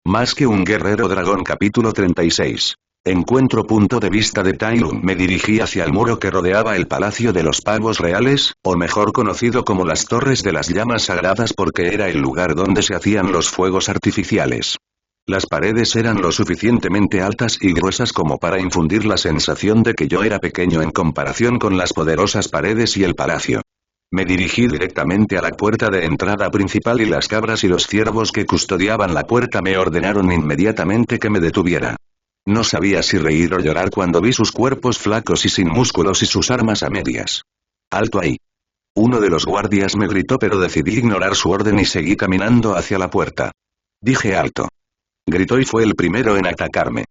Más que un guerrero dragón capítulo 36. Encuentro punto de vista de Tai Lung. Me dirigí hacia el muro que rodeaba el Palacio de los Pavos Reales, o mejor conocido como las Torres de las Llamas Sagradas porque era el lugar donde se hacían los fuegos artificiales. Las paredes eran lo suficientemente altas y gruesas como para infundir la sensación de que yo era pequeño en comparación con las poderosas paredes y el palacio. Me dirigí directamente a la puerta de entrada principal y las cabras y los ciervos que custodiaban la puerta me ordenaron inmediatamente que me detuviera. No sabía si reír o llorar cuando vi sus cuerpos flacos y sin músculos y sus armas a medias. ¡Alto ahí! Uno de los guardias me gritó pero decidí ignorar su orden y seguí caminando hacia la puerta. Dije alto. Gritó y fue el primero en atacarme.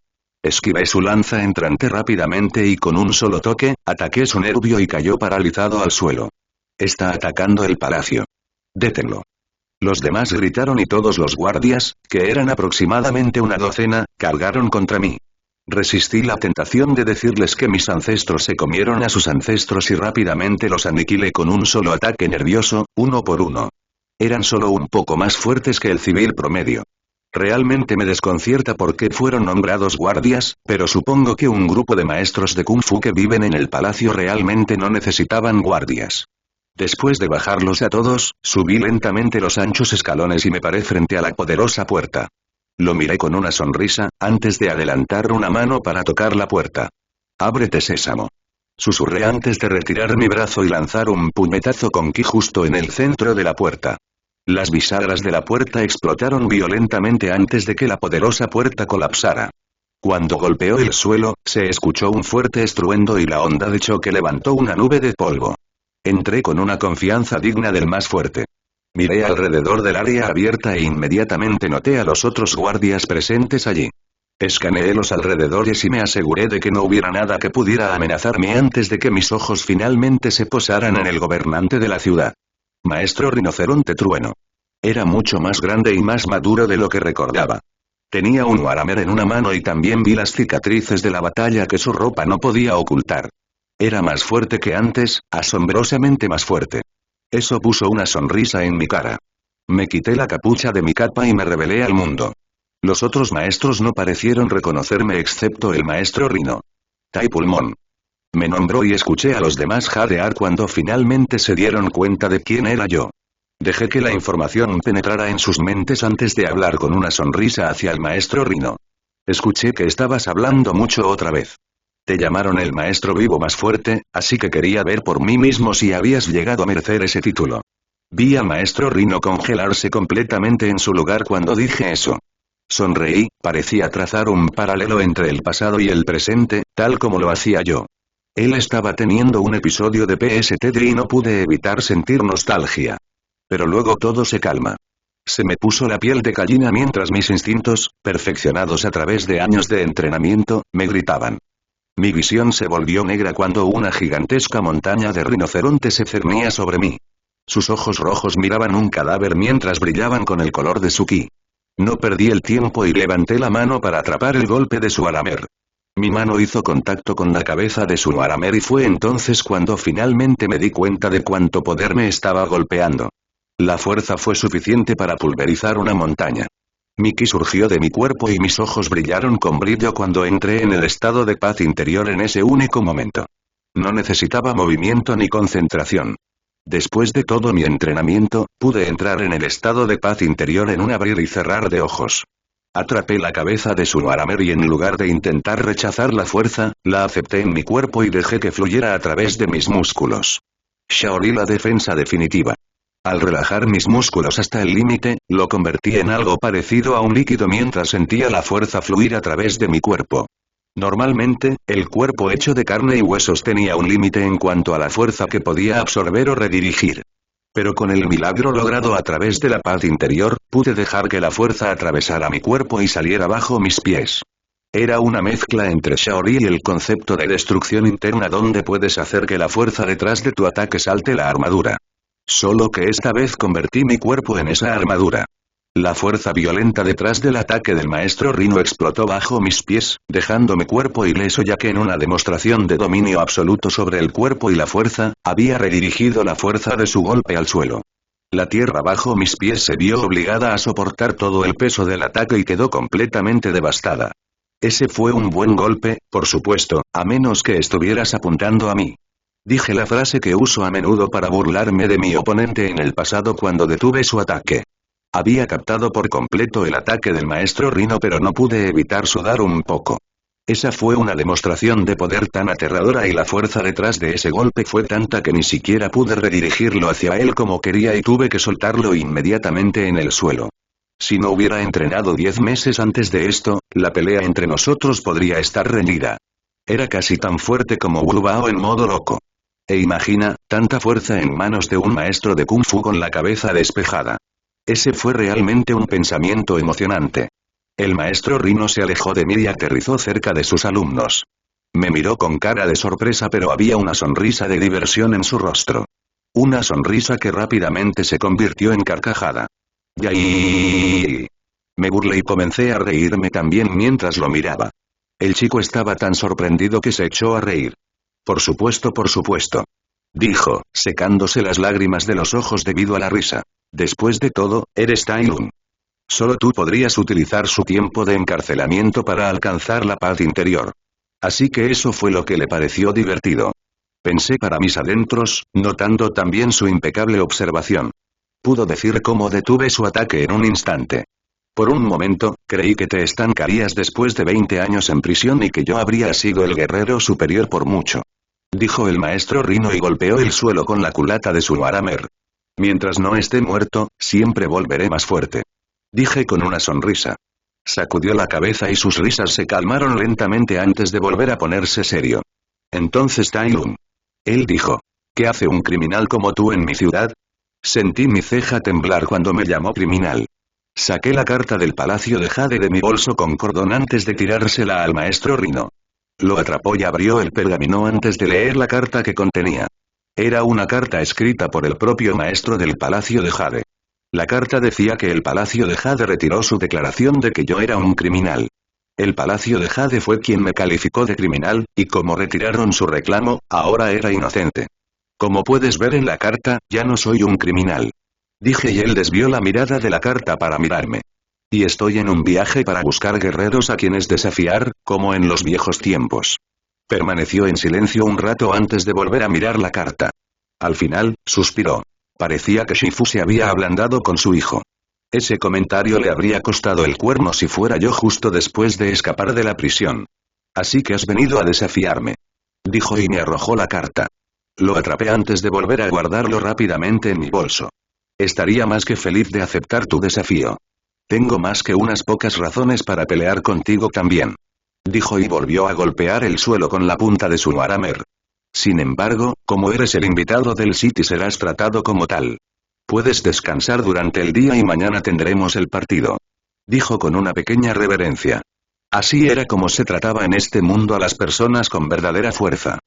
Esquivé su lanza entrante rápidamente y con un solo toque, ataqué su nervio y cayó paralizado al suelo. Está atacando el palacio. Détenlo. Los demás gritaron y todos los guardias, que eran aproximadamente una docena, cargaron contra mí. Resistí la tentación de decirles que mis ancestros se comieron a sus ancestros y rápidamente los aniquilé con un solo ataque nervioso, uno por uno. Eran solo un poco más fuertes que el civil promedio. Realmente me desconcierta por qué fueron nombrados guardias, pero supongo que un grupo de maestros de Kung Fu que viven en el palacio realmente no necesitaban guardias. Después de bajarlos a todos, subí lentamente los anchos escalones y me paré frente a la poderosa puerta. Lo miré con una sonrisa, antes de adelantar una mano para tocar la puerta. «Ábrete, sésamo». Susurré antes de retirar mi brazo y lanzar un puñetazo con ki justo en el centro de la puerta. Las bisagras de la puerta explotaron violentamente antes de que la poderosa puerta colapsara. Cuando golpeó el suelo, se escuchó un fuerte estruendo y la onda de choque levantó una nube de polvo. Entré con una confianza digna del más fuerte. Miré alrededor del área abierta e inmediatamente noté a los otros guardias presentes allí. Escaneé los alrededores y me aseguré de que no hubiera nada que pudiera amenazarme antes de que mis ojos finalmente se posaran en el gobernante de la ciudad. Maestro Rinoceronte Trueno. Era mucho más grande y más maduro de lo que recordaba. Tenía un Warhammer en una mano y también vi las cicatrices de la batalla que su ropa no podía ocultar. Era más fuerte que antes, asombrosamente más fuerte. Eso puso una sonrisa en mi cara. Me quité la capucha de mi capa y me revelé al mundo. Los otros maestros no parecieron reconocerme excepto el maestro Rino. Tai Pulmón. Me nombró y escuché a los demás jadear cuando finalmente se dieron cuenta de quién era yo. Dejé que la información penetrara en sus mentes antes de hablar con una sonrisa hacia el maestro Rino. Escuché que estabas hablando mucho otra vez. Te llamaron el maestro vivo más fuerte, así que quería ver por mí mismo si habías llegado a merecer ese título. Vi al maestro Rino congelarse completamente en su lugar cuando dije eso. Sonreí, parecía trazar un paralelo entre el pasado y el presente, tal como lo hacía yo. Él estaba teniendo un episodio de PSTD y no pude evitar sentir nostalgia. Pero luego todo se calma. Se me puso la piel de gallina mientras mis instintos, perfeccionados a través de años de entrenamiento, me gritaban. Mi visión se volvió negra cuando una gigantesca montaña de rinoceronte se cernía sobre mí. Sus ojos rojos miraban un cadáver mientras brillaban con el color de su ki. No perdí el tiempo y levanté la mano para atrapar el golpe de su Warhammer. Mi mano hizo contacto con la cabeza de su Warhammer y fue entonces cuando finalmente me di cuenta de cuánto poder me estaba golpeando. La fuerza fue suficiente para pulverizar una montaña. Mi ki surgió de mi cuerpo y mis ojos brillaron con brillo cuando entré en el estado de paz interior en ese único momento. No necesitaba movimiento ni concentración. Después de todo mi entrenamiento, pude entrar en el estado de paz interior en un abrir y cerrar de ojos. Atrapé la cabeza de su Warhammer y en lugar de intentar rechazar la fuerza, la acepté en mi cuerpo y dejé que fluyera a través de mis músculos. Shaori la defensa definitiva. Al relajar mis músculos hasta el límite, lo convertí en algo parecido a un líquido mientras sentía la fuerza fluir a través de mi cuerpo. Normalmente, el cuerpo hecho de carne y huesos tenía un límite en cuanto a la fuerza que podía absorber o redirigir. Pero con el milagro logrado a través de la paz interior, pude dejar que la fuerza atravesara mi cuerpo y saliera bajo mis pies. Era una mezcla entre Shaori y el concepto de destrucción interna donde puedes hacer que la fuerza detrás de tu ataque salte la armadura. Solo que esta vez convertí mi cuerpo en esa armadura. La fuerza violenta detrás del ataque del maestro Rino explotó bajo mis pies, dejando mi cuerpo ileso ya que en una demostración de dominio absoluto sobre el cuerpo y la fuerza, había redirigido la fuerza de su golpe al suelo. La tierra bajo mis pies se vio obligada a soportar todo el peso del ataque y quedó completamente devastada. Ese fue un buen golpe, por supuesto, a menos que estuvieras apuntando a mí. Dije la frase que uso a menudo para burlarme de mi oponente en el pasado cuando detuve su ataque. Había captado por completo el ataque del maestro Rino, pero no pude evitar sudar un poco. Esa fue una demostración de poder tan aterradora y la fuerza detrás de ese golpe fue tanta que ni siquiera pude redirigirlo hacia él como quería y tuve que soltarlo inmediatamente en el suelo. Si no hubiera entrenado 10 meses antes de esto, la pelea entre nosotros podría estar reñida. Era casi tan fuerte como Wu Bao en modo loco. E imagina, tanta fuerza en manos de un maestro de Kung Fu con la cabeza despejada. Ese fue realmente un pensamiento emocionante. El maestro Rino se alejó de mí y aterrizó cerca de sus alumnos. Me miró con cara de sorpresa, pero había una sonrisa de diversión en su rostro. Una sonrisa que rápidamente se convirtió en carcajada. ¡Yay! Me burlé y comencé a reírme también mientras lo miraba. El chico estaba tan sorprendido que se echó a reír. Por supuesto, dijo, secándose las lágrimas de los ojos debido a la risa. Después de todo, eres Tai Lung. Solo tú podrías utilizar su tiempo de encarcelamiento para alcanzar la paz interior. Así que eso fue lo que le pareció divertido. Pensé para mis adentros, notando también su impecable observación. Pudo decir cómo detuve su ataque en un instante. Por un momento, creí que te estancarías después de 20 años en prisión y que yo habría sido el guerrero superior por mucho. Dijo el maestro Rino y golpeó el suelo con la culata de su Waramer. Mientras no esté muerto, siempre volveré más fuerte. Dije con una sonrisa. Sacudió la cabeza y sus risas se calmaron lentamente antes de volver a ponerse serio. Entonces Tai Lung. Él dijo. ¿Qué hace un criminal como tú en mi ciudad? Sentí mi ceja temblar cuando me llamó criminal. Saqué la carta del Palacio de Jade de mi bolso con cordón antes de tirársela al maestro Rino. Lo atrapó y abrió el pergamino antes de leer la carta que contenía. Era una carta escrita por el propio maestro del Palacio de Jade. La carta decía que el Palacio de Jade retiró su declaración de que yo era un criminal. El Palacio de Jade fue quien me calificó de criminal, y como retiraron su reclamo, ahora era inocente. Como puedes ver en la carta, ya no soy un criminal. Dije y él desvió la mirada de la carta para mirarme. Y estoy en un viaje para buscar guerreros a quienes desafiar, como en los viejos tiempos. Permaneció en silencio un rato antes de volver a mirar la carta. Al final, suspiró. Parecía que Shifu se había ablandado con su hijo. Ese comentario le habría costado el cuerno si fuera yo justo después de escapar de la prisión. Así que has venido a desafiarme. Dijo y me arrojó la carta. Lo atrapé antes de volver a guardarlo rápidamente en mi bolso. Estaría más que feliz de aceptar tu desafío. Tengo más que unas pocas razones para pelear contigo también. Dijo y volvió a golpear el suelo con la punta de su Waramer. Sin embargo, como eres el invitado del City serás tratado como tal. Puedes descansar durante el día y mañana tendremos el partido. Dijo con una pequeña reverencia. Así era como se trataba en este mundo a las personas con verdadera fuerza.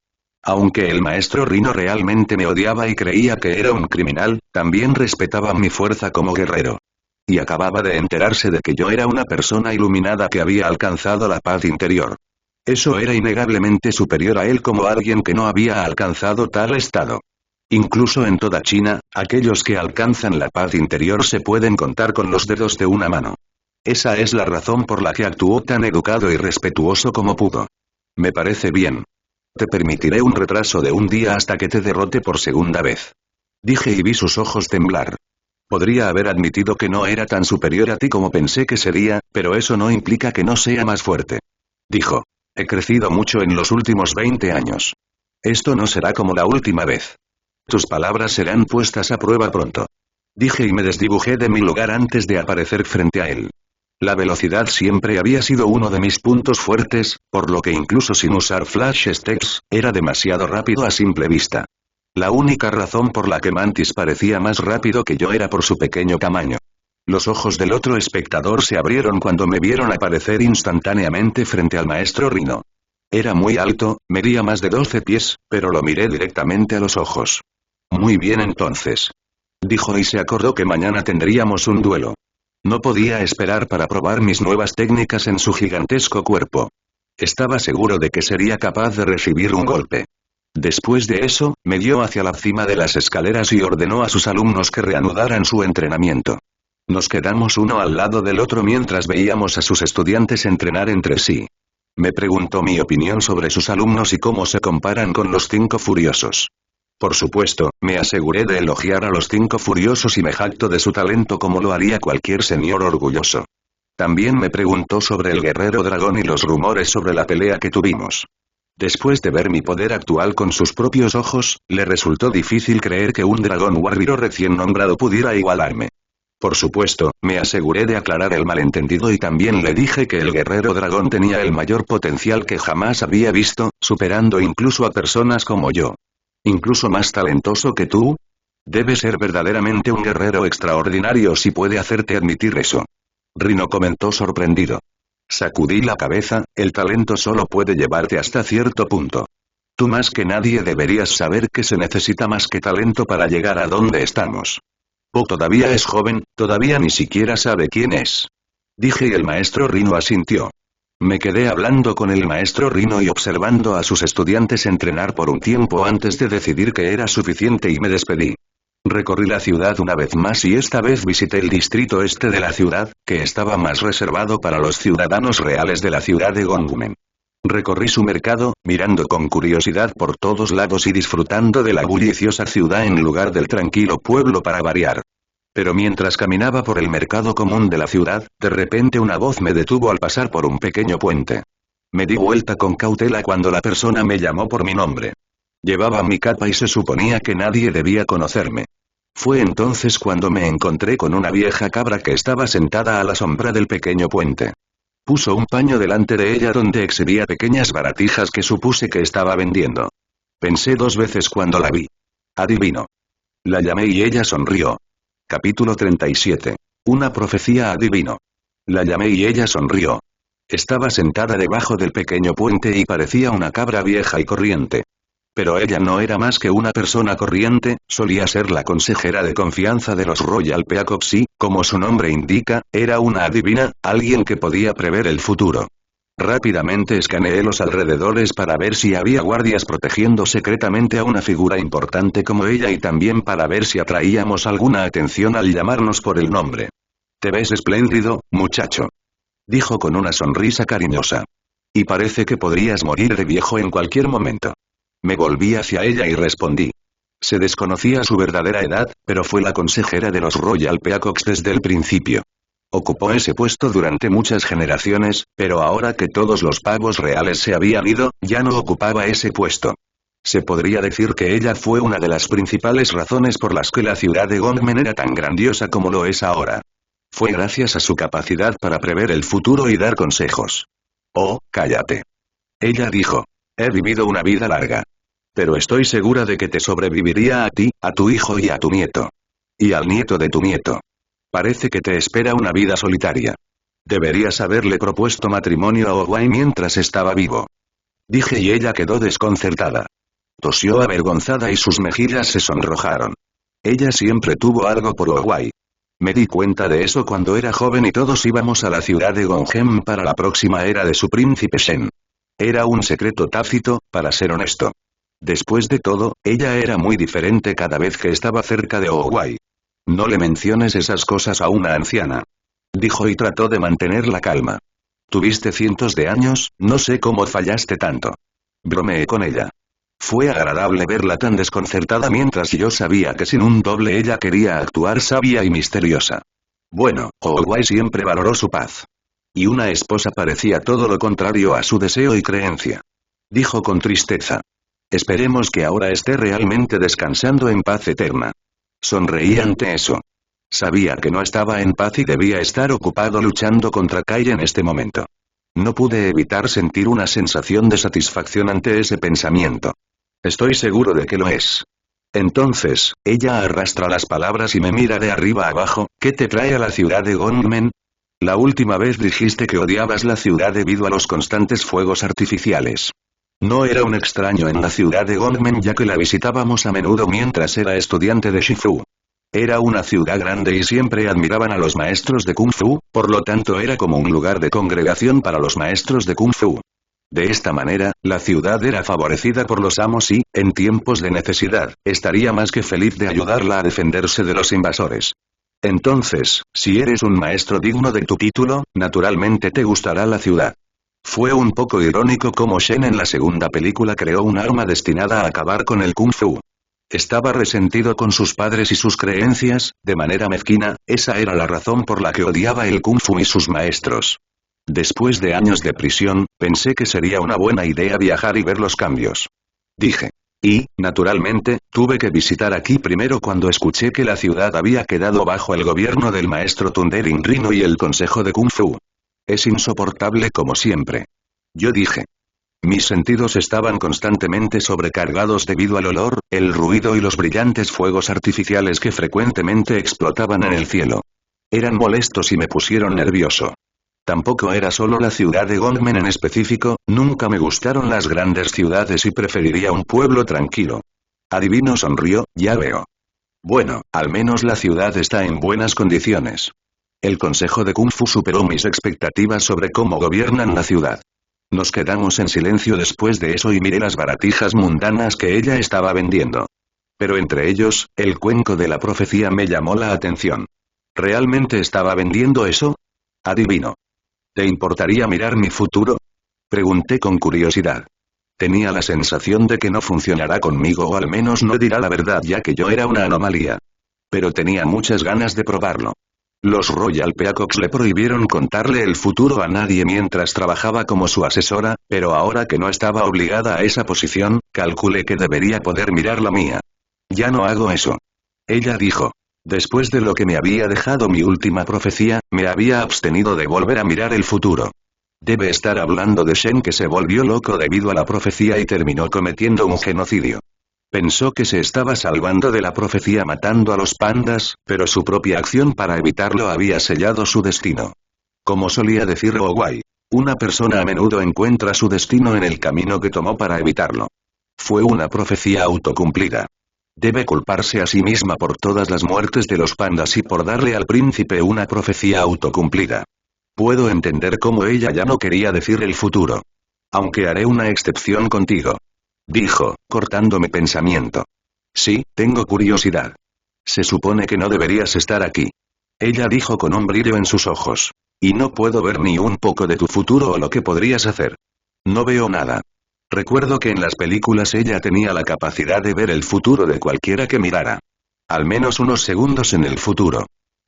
Aunque el maestro Rino realmente me odiaba y creía que era un criminal, también respetaba mi fuerza como guerrero. Y acababa de enterarse de que yo era una persona iluminada que había alcanzado la paz interior. Eso era innegablemente superior a él como alguien que no había alcanzado tal estado. Incluso en toda China, aquellos que alcanzan la paz interior se pueden contar con los dedos de una mano. Esa es la razón por la que actuó tan educado y respetuoso como pudo. Me parece bien. Te permitiré un retraso de un día hasta que te derrote por segunda vez. Dije y vi sus ojos temblar. Podría haber admitido que no era tan superior a ti como pensé que sería, pero eso no implica que no sea más fuerte. Dijo. He crecido mucho en los últimos 20 años. Esto no será como la última vez. Tus palabras serán puestas a prueba pronto. Dije y me desdibujé de mi lugar antes de aparecer frente a él. La velocidad siempre había sido uno de mis puntos fuertes, por lo que incluso sin usar flash stacks, era demasiado rápido a simple vista. La única razón por la que Mantis parecía más rápido que yo era por su pequeño tamaño. Los ojos del otro espectador se abrieron cuando me vieron aparecer instantáneamente frente al maestro Rino. Era muy alto, medía más de 12 pies, pero lo miré directamente a los ojos. Muy bien entonces. Dijo y se acordó que mañana tendríamos un duelo. No podía esperar para probar mis nuevas técnicas en su gigantesco cuerpo. Estaba seguro de que sería capaz de recibir un golpe. Después de eso, me guió hacia la cima de las escaleras y ordenó a sus alumnos que reanudaran su entrenamiento. Nos quedamos uno al lado del otro mientras veíamos a sus estudiantes entrenar entre sí. Me preguntó mi opinión sobre sus alumnos y cómo se comparan con los 5 furiosos. Por supuesto, me aseguré de elogiar a los 5 furiosos y me jacto de su talento como lo haría cualquier señor orgulloso. También me preguntó sobre el guerrero dragón y los rumores sobre la pelea que tuvimos. Después de ver mi poder actual con sus propios ojos, le resultó difícil creer que un dragón warrior recién nombrado pudiera igualarme. Por supuesto, me aseguré de aclarar el malentendido y también le dije que el guerrero dragón tenía el mayor potencial que jamás había visto, superando incluso a personas como yo. ¿Incluso más talentoso que tú? Debe ser verdaderamente un guerrero extraordinario si puede hacerte admitir eso. Rino comentó sorprendido. Sacudí la cabeza, el talento solo puede llevarte hasta cierto punto. Tú más que nadie deberías saber que se necesita más que talento para llegar a donde estamos. Po todavía es joven, todavía ni siquiera sabe quién es. Dije y el maestro Rino asintió. Me quedé hablando con el maestro Rino y observando a sus estudiantes entrenar por un tiempo antes de decidir que era suficiente y me despedí. Recorrí la ciudad una vez más y esta vez visité el distrito este de la ciudad, que estaba más reservado para los ciudadanos reales de la ciudad de Gongmen. Recorrí su mercado, mirando con curiosidad por todos lados y disfrutando de la bulliciosa ciudad en lugar del tranquilo pueblo para variar. Pero mientras caminaba por el mercado común de la ciudad, de repente una voz me detuvo al pasar por un pequeño puente. Me di vuelta con cautela cuando la persona me llamó por mi nombre. Llevaba mi capa y se suponía que nadie debía conocerme. Fue entonces cuando me encontré con una vieja cabra que estaba sentada a la sombra del pequeño puente. Puso un paño delante de ella donde exhibía pequeñas baratijas que supuse que estaba vendiendo. Pensé 2 veces cuando la vi. Adivino. La llamé y ella sonrió. Capítulo 37. Una profecía adivino. La llamé y ella sonrió. Estaba sentada debajo del pequeño puente y parecía una cabra vieja y corriente. Pero ella no era más que una persona corriente, solía ser la consejera de confianza de los Royal Peacocks y, como su nombre indica, era una adivina, alguien que podía prever el futuro. Rápidamente escaneé los alrededores para ver si había guardias protegiendo secretamente a una figura importante como ella y también para ver si atraíamos alguna atención al llamarnos por el nombre. «Te ves espléndido, muchacho», dijo con una sonrisa cariñosa. «Y parece que podrías morir de viejo en cualquier momento». Me volví hacia ella y respondí. Se desconocía su verdadera edad, pero fue la consejera de los Royal Peacocks desde el principio. Ocupó ese puesto durante muchas generaciones, pero ahora que todos los pavos reales se habían ido, ya no ocupaba ese puesto. Se podría decir que ella fue una de las principales razones por las que la ciudad de Gongmen era tan grandiosa como lo es ahora. Fue gracias a su capacidad para prever el futuro y dar consejos. «Oh, cállate», ella dijo. «He vivido una vida larga. Pero estoy segura de que te sobreviviría a ti, a tu hijo y a tu nieto. Y al nieto de tu nieto. Parece que te espera una vida solitaria. Deberías haberle propuesto matrimonio a Owai mientras estaba vivo». Dije y ella quedó desconcertada. Tosió avergonzada y sus mejillas se sonrojaron. Ella siempre tuvo algo por Owai. Me di cuenta de eso cuando era joven y todos íbamos a la ciudad de Gongmen para la próxima era de su príncipe Shen. Era un secreto tácito, para ser honesto. Después de todo, ella era muy diferente cada vez que estaba cerca de Owai. «No le menciones esas cosas a una anciana», dijo y trató de mantener la calma. «Tuviste cientos de años, no sé cómo fallaste tanto». Bromeé con ella. Fue agradable verla tan desconcertada mientras yo sabía que sin un doble ella quería actuar sabia y misteriosa. Bueno, Owai siempre valoró su paz. Y una esposa parecía todo lo contrario a su deseo y creencia. Dijo con tristeza. «Esperemos que ahora esté realmente descansando en paz eterna». Sonreí ante eso. Sabía que no estaba en paz y debía estar ocupado luchando contra Kai en este momento. No pude evitar sentir una sensación de satisfacción ante ese pensamiento. Estoy seguro de que lo es. Entonces, ella arrastra las palabras y me mira de arriba abajo. «¿Qué te trae a la ciudad de Gongmen? La última vez dijiste que odiabas la ciudad debido a los constantes fuegos artificiales». No era un extraño en la ciudad de Gongmen ya que la visitábamos a menudo mientras era estudiante de Shifu. Era una ciudad grande y siempre admiraban a los maestros de Kung Fu, por lo tanto era como un lugar de congregación para los maestros de Kung Fu. De esta manera, la ciudad era favorecida por los amos y, en tiempos de necesidad, estaría más que feliz de ayudarla a defenderse de los invasores. Entonces, si eres un maestro digno de tu título, naturalmente te gustará la ciudad. Fue un poco irónico cómo Shen en la segunda película creó un arma destinada a acabar con el Kung Fu. Estaba resentido con sus padres y sus creencias, de manera mezquina, esa era la razón por la que odiaba el Kung Fu y sus maestros. Después de años de prisión, pensé que sería una buena idea viajar y ver los cambios. Dije. Y, naturalmente, tuve que visitar aquí primero cuando escuché que la ciudad había quedado bajo el gobierno del maestro Thundering Rhino y el consejo de Kung Fu. Es insoportable como siempre. Yo dije. Mis sentidos estaban constantemente sobrecargados debido al olor, el ruido y los brillantes fuegos artificiales que frecuentemente explotaban en el cielo. Eran molestos y me pusieron nervioso. Tampoco era solo la ciudad de Gongmen en específico, nunca me gustaron las grandes ciudades y preferiría un pueblo tranquilo. Adivino sonrió, ya veo. Bueno, al menos la ciudad está en buenas condiciones. El consejo de Kung Fu superó mis expectativas sobre cómo gobiernan la ciudad. Nos quedamos en silencio después de eso y miré las baratijas mundanas que ella estaba vendiendo. Pero entre ellos, el cuenco de la profecía me llamó la atención. ¿Realmente estaba vendiendo eso? Adivino. ¿Te importaría mirar mi futuro? Pregunté con curiosidad. Tenía la sensación de que no funcionará conmigo o al menos no dirá la verdad ya que yo era una anomalía. Pero tenía muchas ganas de probarlo. Los Royal Peacocks le prohibieron contarle el futuro a nadie mientras trabajaba como su asesora, pero ahora que no estaba obligada a esa posición, calculé que debería poder mirar la mía. Ya no hago eso. Ella dijo. Después de lo que me había dejado mi última profecía, me había abstenido de volver a mirar el futuro. Debe estar hablando de Shen que se volvió loco debido a la profecía y terminó cometiendo un genocidio. Pensó que se estaba salvando de la profecía matando a los pandas, pero su propia acción para evitarlo había sellado su destino. Como solía decir Owai, una persona a menudo encuentra su destino en el camino que tomó para evitarlo. Fue una profecía autocumplida. Debe culparse a sí misma por todas las muertes de los pandas y por darle al príncipe una profecía autocumplida. Puedo entender cómo ella ya no quería decir el futuro. Aunque haré una excepción contigo. Dijo, cortando mi pensamiento. Sí, tengo curiosidad. Se supone que no deberías estar aquí. Ella dijo con un brillo en sus ojos. Y no puedo ver ni un poco de tu futuro o lo que podrías hacer. No veo nada. Recuerdo que en las películas ella tenía la capacidad de ver el futuro de cualquiera que mirara. Al menos unos segundos en el futuro.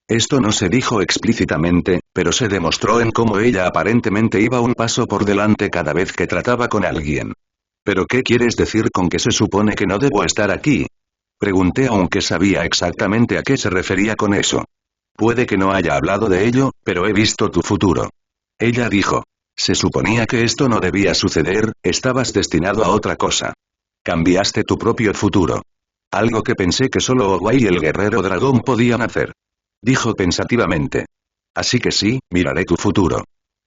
Esto no se dijo explícitamente, pero se demostró en cómo ella aparentemente iba un paso por delante cada vez que trataba con alguien. ¿Pero qué quieres decir con que se supone que no debo estar aquí? Pregunté aunque sabía exactamente a qué se refería con eso. Puede que no haya hablado de ello, pero he visto tu futuro. Ella dijo. Se suponía que esto no debía suceder, estabas destinado a otra cosa. Cambiaste tu propio futuro. Algo que pensé que solo Owai y el guerrero dragón podían hacer. Dijo pensativamente. Así que sí, miraré tu futuro.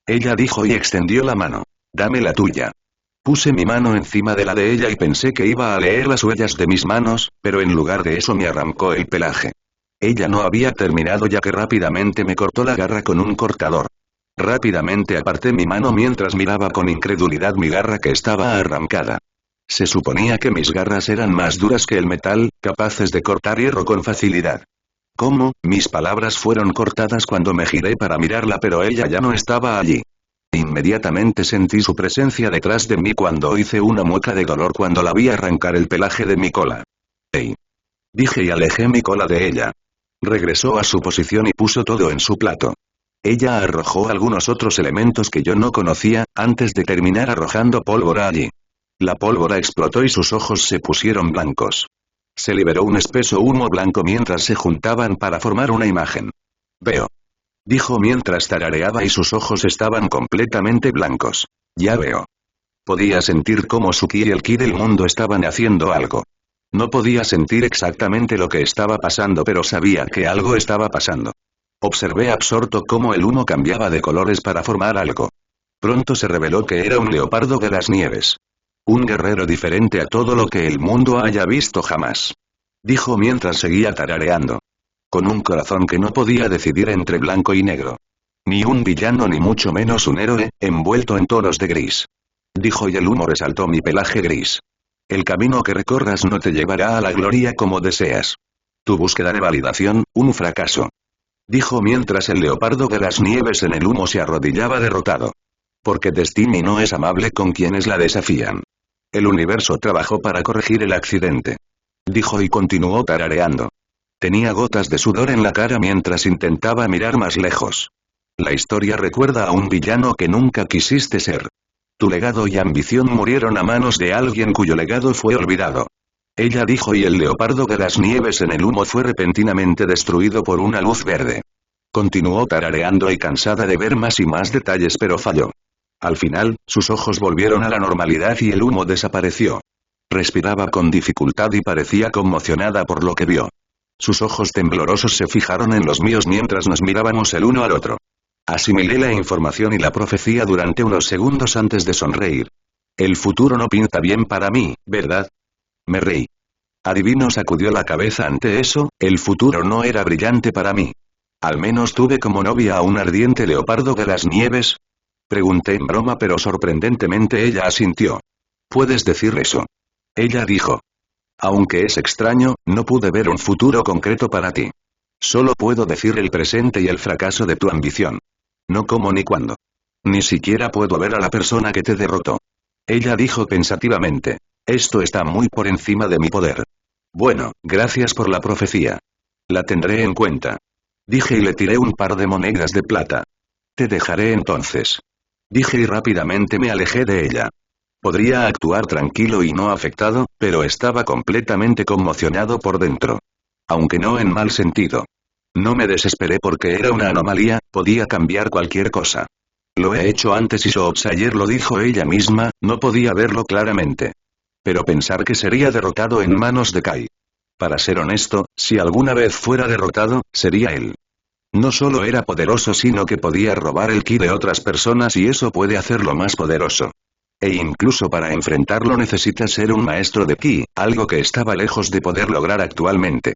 Ella dijo y extendió la mano. Dame la tuya. Puse mi mano encima de la de ella y pensé que iba a leer las huellas de mis manos, pero en lugar de eso me arrancó el pelaje. Ella no había terminado ya que rápidamente me cortó la garra con un cortador. Rápidamente aparté mi mano mientras miraba con incredulidad mi garra que estaba arrancada. Se suponía que mis garras eran más duras que el metal, capaces de cortar hierro con facilidad. ¿Cómo? Mis palabras fueron cortadas cuando me giré para mirarla pero ella ya no estaba allí. Inmediatamente sentí su presencia detrás de mí cuando hice una mueca de dolor cuando la vi arrancar el pelaje de mi cola. ¡Ey! Dije y alejé mi cola de ella. Regresó a su posición y puso todo en su plato. Ella arrojó algunos otros elementos que yo no conocía, antes de terminar arrojando pólvora allí. La pólvora explotó y sus ojos se pusieron blancos. Se liberó un espeso humo blanco mientras se juntaban para formar una imagen. Veo. Dijo mientras tarareaba y sus ojos estaban completamente blancos. Ya veo. Podía sentir cómo su ki y el ki del mundo estaban haciendo algo. No podía sentir exactamente lo que estaba pasando pero sabía que algo estaba pasando. Observé absorto cómo el humo cambiaba de colores para formar algo. Pronto se reveló que era un leopardo de las nieves. Un guerrero diferente a todo lo que el mundo haya visto jamás. Dijo mientras seguía tarareando. Con un corazón que no podía decidir entre blanco y negro. Ni un villano ni mucho menos un héroe, envuelto en tonos de gris. dijo y el humo resaltó mi pelaje gris. El camino que recorras no te llevará a la gloria como deseas. Tu búsqueda de validación, un fracaso. Dijo mientras el leopardo de las nieves en el humo se arrodillaba derrotado. Porque Destiny no es amable con quienes la desafían. El universo trabajó para corregir el accidente. Dijo y continuó tarareando. Tenía gotas de sudor en la cara mientras intentaba mirar más lejos. La historia recuerda a un villano que nunca quisiste ser. Tu legado y ambición murieron a manos de alguien cuyo legado fue olvidado. Ella dijo y el leopardo de las nieves en el humo fue repentinamente destruido por una luz verde. Continuó tarareando y cansada de ver más y más detalles pero falló. Al final, sus ojos volvieron a la normalidad y el humo desapareció. Respiraba con dificultad y parecía conmocionada por lo que vio. Sus ojos temblorosos se fijaron en los míos mientras nos mirábamos el uno al otro. Asimilé la información y la profecía durante unos segundos antes de sonreír. El futuro no pinta bien para mí, ¿verdad? Me reí. Adivino sacudió la cabeza ante eso, el futuro no era brillante para mí. ¿Al menos tuve como novia a un ardiente leopardo de las nieves? Pregunté en broma pero sorprendentemente ella asintió. ¿Puedes decir eso? Ella dijo. Aunque es extraño, no pude ver un futuro concreto para ti. Solo puedo decir el presente y el fracaso de tu ambición. No cómo ni cuándo. Ni siquiera puedo ver a la persona que te derrotó. Ella dijo pensativamente. Esto está muy por encima de mi poder. Bueno, gracias por la profecía. La tendré en cuenta. Dije y le tiré un par de monedas de plata. Te dejaré entonces. Dije y rápidamente me alejé de ella. Podría actuar tranquilo y no afectado, pero estaba completamente conmocionado por dentro. Aunque no en mal sentido. No me desesperé porque era una anomalía, podía cambiar cualquier cosa. Lo he hecho antes y Soulsayer lo dijo ella misma, no podía verlo claramente. Pero pensar que sería derrotado en manos de Kai. Para ser honesto, si alguna vez fuera derrotado, sería él. No solo era poderoso sino que podía robar el ki de otras personas y eso puede hacerlo más poderoso. E incluso para enfrentarlo necesita ser un maestro de ki, algo que estaba lejos de poder lograr actualmente.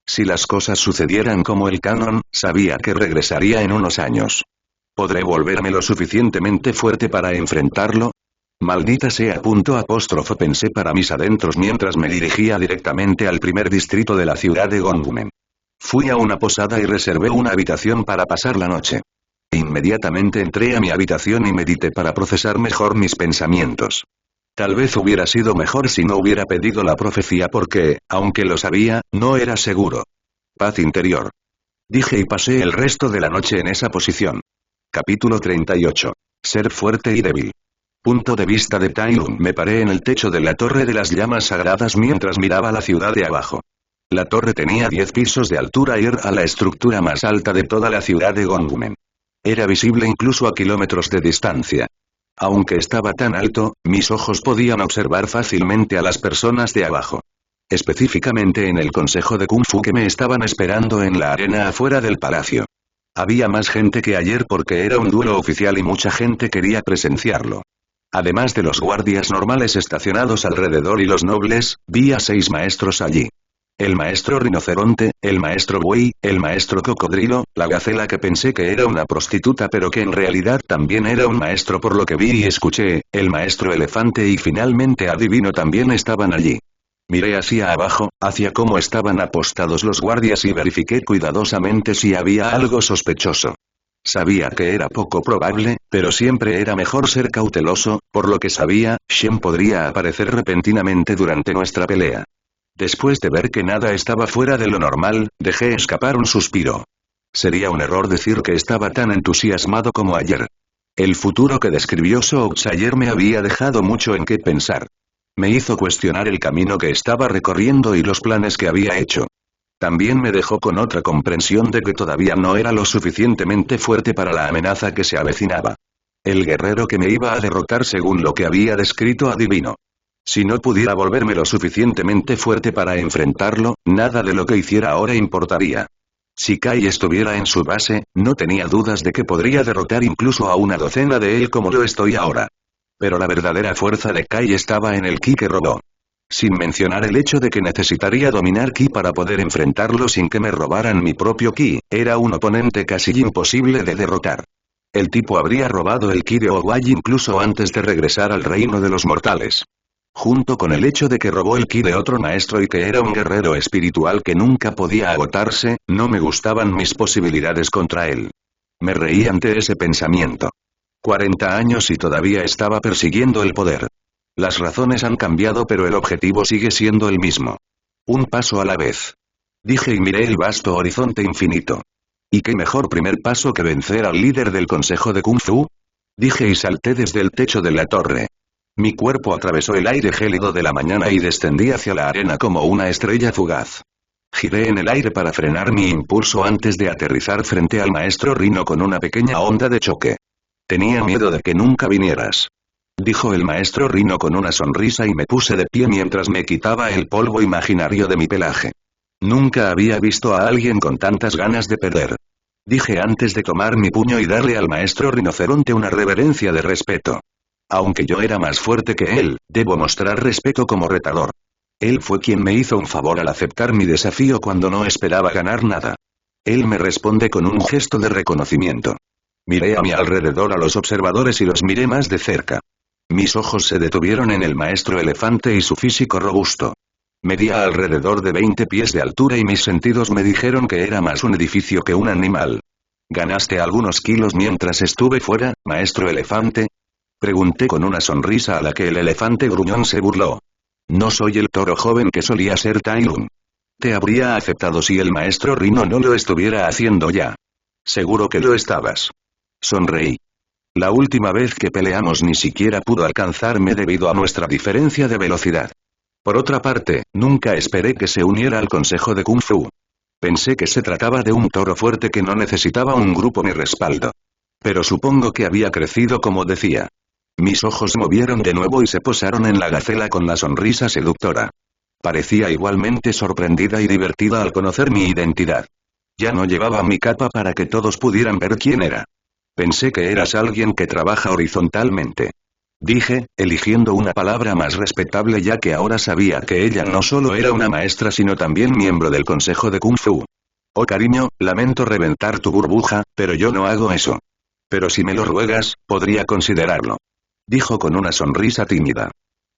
Si las cosas sucedieran como el canon, sabía que regresaría en unos años. ¿Podré volverme lo suficientemente fuerte para enfrentarlo? Maldita sea. Pensé para mis adentros mientras me dirigía directamente al primer distrito de la ciudad de Gongumen. Fui a una posada y reservé una habitación para pasar la noche. Inmediatamente entré a mi habitación y medité para procesar mejor mis pensamientos. Tal vez hubiera sido mejor si no hubiera pedido la profecía porque, aunque lo sabía, no era seguro. Paz interior. Dije y pasé el resto de la noche en esa posición. Capítulo 38. Ser fuerte y débil. Punto de vista de Tai Lung. Me paré en el techo de la torre de las llamas sagradas mientras miraba la ciudad de abajo. La torre tenía 10 pisos de altura y era la estructura más alta de toda la ciudad de Gongumen. Era visible incluso a kilómetros de distancia. Aunque estaba tan alto, mis ojos podían observar fácilmente a las personas de abajo. Específicamente en el consejo de Kung Fu que me estaban esperando en la arena afuera del palacio. Había más gente que ayer porque era un duelo oficial y mucha gente quería presenciarlo. Además de los guardias normales estacionados alrededor y los nobles, vi a 6 maestros allí. El maestro rinoceronte, el maestro buey, el maestro cocodrilo, la gacela que pensé que era una prostituta pero que en realidad también era un maestro por lo que vi y escuché, el maestro elefante y finalmente adivino también estaban allí. Miré hacia abajo, hacia cómo estaban apostados los guardias y verifiqué cuidadosamente si había algo sospechoso. Sabía que era poco probable, pero siempre era mejor ser cauteloso, por lo que sabía, Shen podría aparecer repentinamente durante nuestra pelea. Después de ver que nada estaba fuera de lo normal, dejé escapar un suspiro. Sería un error decir que estaba tan entusiasmado como ayer. El futuro que describió Soulsayer me había dejado mucho en qué pensar. Me hizo cuestionar el camino que estaba recorriendo y los planes que había hecho. También me dejó con otra comprensión de que todavía no era lo suficientemente fuerte para la amenaza que se avecinaba. El guerrero que me iba a derrotar según lo que había descrito adivino. Si no pudiera volverme lo suficientemente fuerte para enfrentarlo, nada de lo que hiciera ahora importaría. Si Kai estuviera en su base, no tenía dudas de que podría derrotar incluso a una docena de él como lo estoy ahora. Pero la verdadera fuerza de Kai estaba en el ki que robó. Sin mencionar el hecho de que necesitaría dominar ki para poder enfrentarlo sin que me robaran mi propio ki, era un oponente casi imposible de derrotar. El tipo habría robado el ki de Owai incluso antes de regresar al reino de los mortales. Junto con el hecho de que robó el ki de otro maestro y que era un guerrero espiritual que nunca podía agotarse, no me gustaban mis posibilidades contra él. Me reí ante ese pensamiento. 40 años y todavía estaba persiguiendo el poder. Las razones han cambiado pero el objetivo sigue siendo el mismo. Un paso a la vez. Dije y miré el vasto horizonte infinito. ¿Y qué mejor primer paso que vencer al líder del Consejo de Kung Fu? Dije y salté desde el techo de la torre. Mi cuerpo atravesó el aire gélido de la mañana y descendí hacia la arena como una estrella fugaz. Giré en el aire para frenar mi impulso antes de aterrizar frente al maestro Rino con una pequeña onda de choque. Tenía miedo de que nunca vinieras. Dijo el maestro Rino con una sonrisa y me puse de pie mientras me quitaba el polvo imaginario de mi pelaje. Nunca había visto a alguien con tantas ganas de perder. Dije antes de tomar mi puño y darle al maestro rinoceronte una reverencia de respeto. Aunque yo era más fuerte que él, debo mostrar respeto como retador. Él fue quien me hizo un favor al aceptar mi desafío cuando no esperaba ganar nada. Él me responde con un gesto de reconocimiento. Miré a mi alrededor a los observadores y los miré más de cerca. Mis ojos se detuvieron en el maestro elefante y su físico robusto. Medía alrededor de 20 pies de altura y mis sentidos me dijeron que era más un edificio que un animal. ¿Ganaste algunos kilos mientras estuve fuera, maestro elefante? Pregunté con una sonrisa a la que el elefante gruñón se burló. No soy el toro joven que solía ser Tai Lung. Te habría aceptado si el maestro Rino no lo estuviera haciendo ya. Seguro que lo estabas. Sonreí. La última vez que peleamos ni siquiera pudo alcanzarme debido a nuestra diferencia de velocidad. Por otra parte, nunca esperé que se uniera al consejo de Kung Fu. Pensé que se trataba de un toro fuerte que no necesitaba un grupo ni respaldo. Pero supongo que había crecido como decía. Mis ojos movieron de nuevo y se posaron en la gacela con la sonrisa seductora. Parecía igualmente sorprendida y divertida al conocer mi identidad. Ya no llevaba mi capa para que todos pudieran ver quién era. Pensé que eras alguien que trabaja horizontalmente. Dije, eligiendo una palabra más respetable ya que ahora sabía que ella no solo era una maestra sino también miembro del consejo de Kung Fu. Oh cariño, lamento reventar tu burbuja, pero yo no hago eso. Pero si me lo ruegas, podría considerarlo. Dijo con una sonrisa tímida.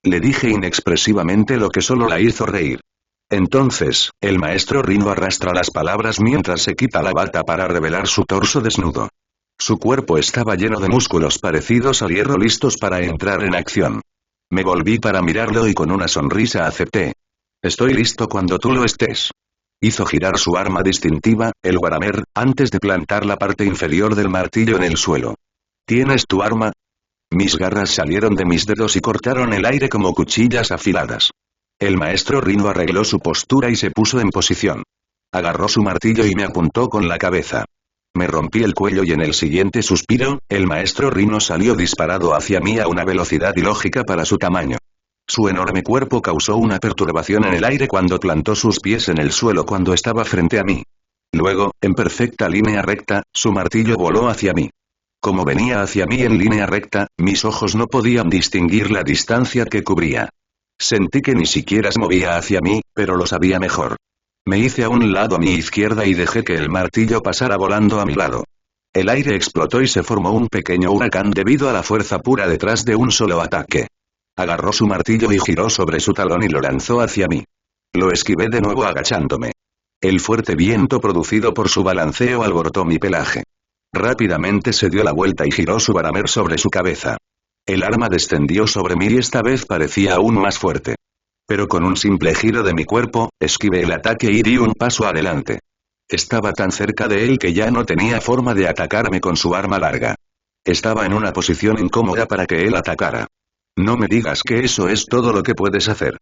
Le dije inexpresivamente lo que solo la hizo reír. Entonces, el maestro Rino arrastra las palabras mientras se quita la bata para revelar su torso desnudo. Su cuerpo estaba lleno de músculos parecidos al hierro listos para entrar en acción. Me volví para mirarlo y con una sonrisa acepté. Estoy listo cuando tú lo estés. Hizo girar su arma distintiva, el Waramer, antes de plantar la parte inferior del martillo en el suelo. ¿Tienes tu arma? Mis garras salieron de mis dedos y cortaron el aire como cuchillas afiladas. El maestro Rino arregló su postura y se puso en posición. Agarró su martillo y me apuntó con la cabeza. Me rompí el cuello y en el siguiente suspiro, el maestro Rino salió disparado hacia mí a una velocidad ilógica para su tamaño. Su enorme cuerpo causó una perturbación en el aire cuando plantó sus pies en el suelo cuando estaba frente a mí. Luego, en perfecta línea recta, su martillo voló hacia mí. Como venía hacia mí en línea recta, mis ojos no podían distinguir la distancia que cubría. Sentí que ni siquiera se movía hacia mí, pero lo sabía mejor. Me hice a un lado a mi izquierda y dejé que el martillo pasara volando a mi lado. El aire explotó y se formó un pequeño huracán debido a la fuerza pura detrás de un solo ataque. Agarró su martillo y giró sobre su talón y lo lanzó hacia mí. Lo esquivé de nuevo agachándome. El fuerte viento producido por su balanceo alborotó mi pelaje. Rápidamente se dio la vuelta y giró su Waramer sobre su cabeza. El arma descendió sobre mí y esta vez parecía aún más fuerte. Pero con un simple giro de mi cuerpo, esquivé el ataque y di un paso adelante. Estaba tan cerca de él que ya no tenía forma de atacarme con su arma larga. Estaba en una posición incómoda para que él atacara. No me digas que eso es todo lo que puedes hacer.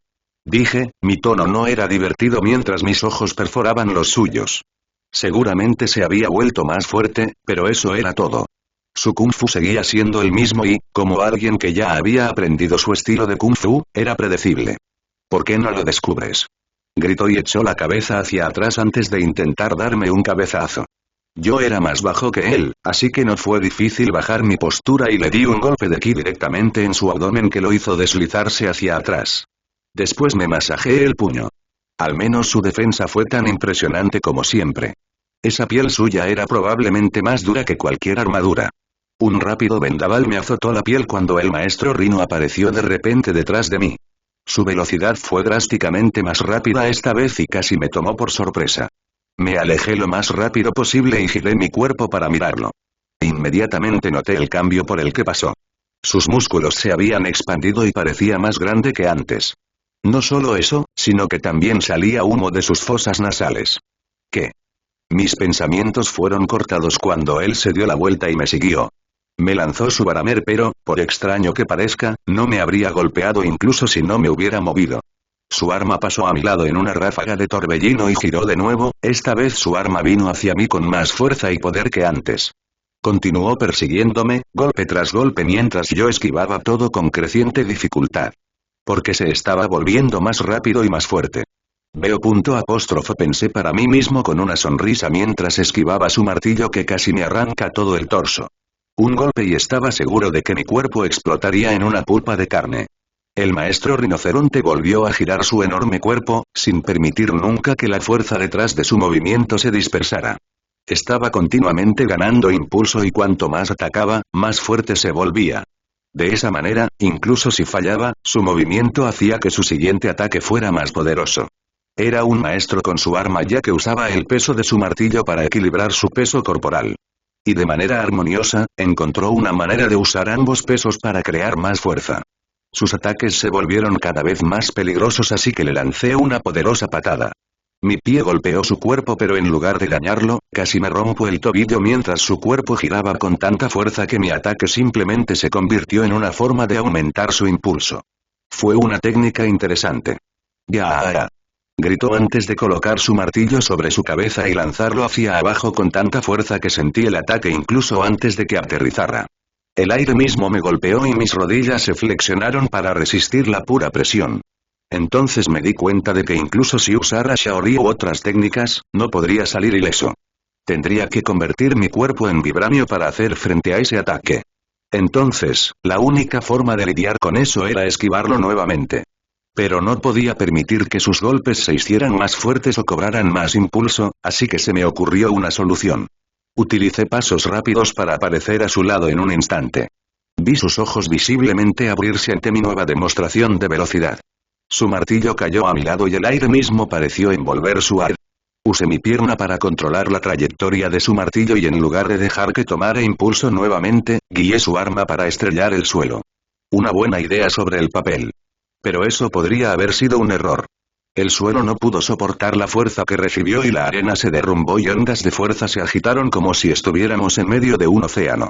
Dije, mi tono no era divertido mientras mis ojos perforaban los suyos. Seguramente se había vuelto más fuerte, pero eso era todo. Su kung fu seguía siendo el mismo y, como alguien que ya había aprendido su estilo de kung fu, era predecible. ¿Por qué no lo descubres? Gritó y echó la cabeza hacia atrás antes de intentar darme un cabezazo. Yo era más bajo que él, así que no fue difícil bajar mi postura y le di un golpe de ki directamente en su abdomen que lo hizo deslizarse hacia atrás. Después me masajeé el puño. Al menos su defensa fue tan impresionante como siempre. Esa piel suya era probablemente más dura que cualquier armadura. Un rápido vendaval me azotó la piel cuando el maestro Rino apareció de repente detrás de mí. Su velocidad fue drásticamente más rápida esta vez y casi me tomó por sorpresa. Me alejé lo más rápido posible y giré mi cuerpo para mirarlo. Inmediatamente noté el cambio por el que pasó. Sus músculos se habían expandido y parecía más grande que antes. No solo eso, sino que también salía humo de sus fosas nasales. ¿Qué? Mis pensamientos fueron cortados cuando él se dio la vuelta y me siguió. Me lanzó su Baramer pero, por extraño que parezca, no me habría golpeado incluso si no me hubiera movido. Su arma pasó a mi lado en una ráfaga de torbellino y giró de nuevo, esta vez su arma vino hacia mí con más fuerza y poder que antes. Continuó persiguiéndome, golpe tras golpe mientras yo esquivaba todo con creciente dificultad. Porque se estaba volviendo más rápido y más fuerte. Pensé para mí mismo con una sonrisa mientras esquivaba su martillo que casi me arranca todo el torso. Un golpe y estaba seguro de que mi cuerpo explotaría en una pulpa de carne. El maestro rinoceronte volvió a girar su enorme cuerpo, sin permitir nunca que la fuerza detrás de su movimiento se dispersara. Estaba continuamente ganando impulso y cuanto más atacaba, más fuerte se volvía. De esa manera, incluso si fallaba, su movimiento hacía que su siguiente ataque fuera más poderoso. Era un maestro con su arma ya que usaba el peso de su martillo para equilibrar su peso corporal. Y de manera armoniosa, encontró una manera de usar ambos pesos para crear más fuerza. Sus ataques se volvieron cada vez más peligrosos así que le lancé una poderosa patada. Mi pie golpeó su cuerpo pero en lugar de dañarlo, casi me rompo el tobillo mientras su cuerpo giraba con tanta fuerza que mi ataque simplemente se convirtió en una forma de aumentar su impulso. Fue una técnica interesante. ¡Ya! Gritó antes de colocar su martillo sobre su cabeza y lanzarlo hacia abajo con tanta fuerza que sentí el ataque incluso antes de que aterrizara. El aire mismo me golpeó y mis rodillas se flexionaron para resistir la pura presión. Entonces me di cuenta de que incluso si usara Shaori u otras técnicas, no podría salir ileso. Tendría que convertir mi cuerpo en vibranio para hacer frente a ese ataque. Entonces, la única forma de lidiar con eso era esquivarlo nuevamente. Pero no podía permitir que sus golpes se hicieran más fuertes o cobraran más impulso, así que se me ocurrió una solución. Utilicé pasos rápidos para aparecer a su lado en un instante. Vi sus ojos visiblemente abrirse ante mi nueva demostración de velocidad. Su martillo cayó a mi lado y el aire mismo pareció envolver su ar. Usé mi pierna para controlar la trayectoria de su martillo y en lugar de dejar que tomara impulso nuevamente, guié su arma para estrellar el suelo. Una buena idea sobre el papel. Pero eso podría haber sido un error. El suelo no pudo soportar la fuerza que recibió y la arena se derrumbó y ondas de fuerza se agitaron como si estuviéramos en medio de un océano.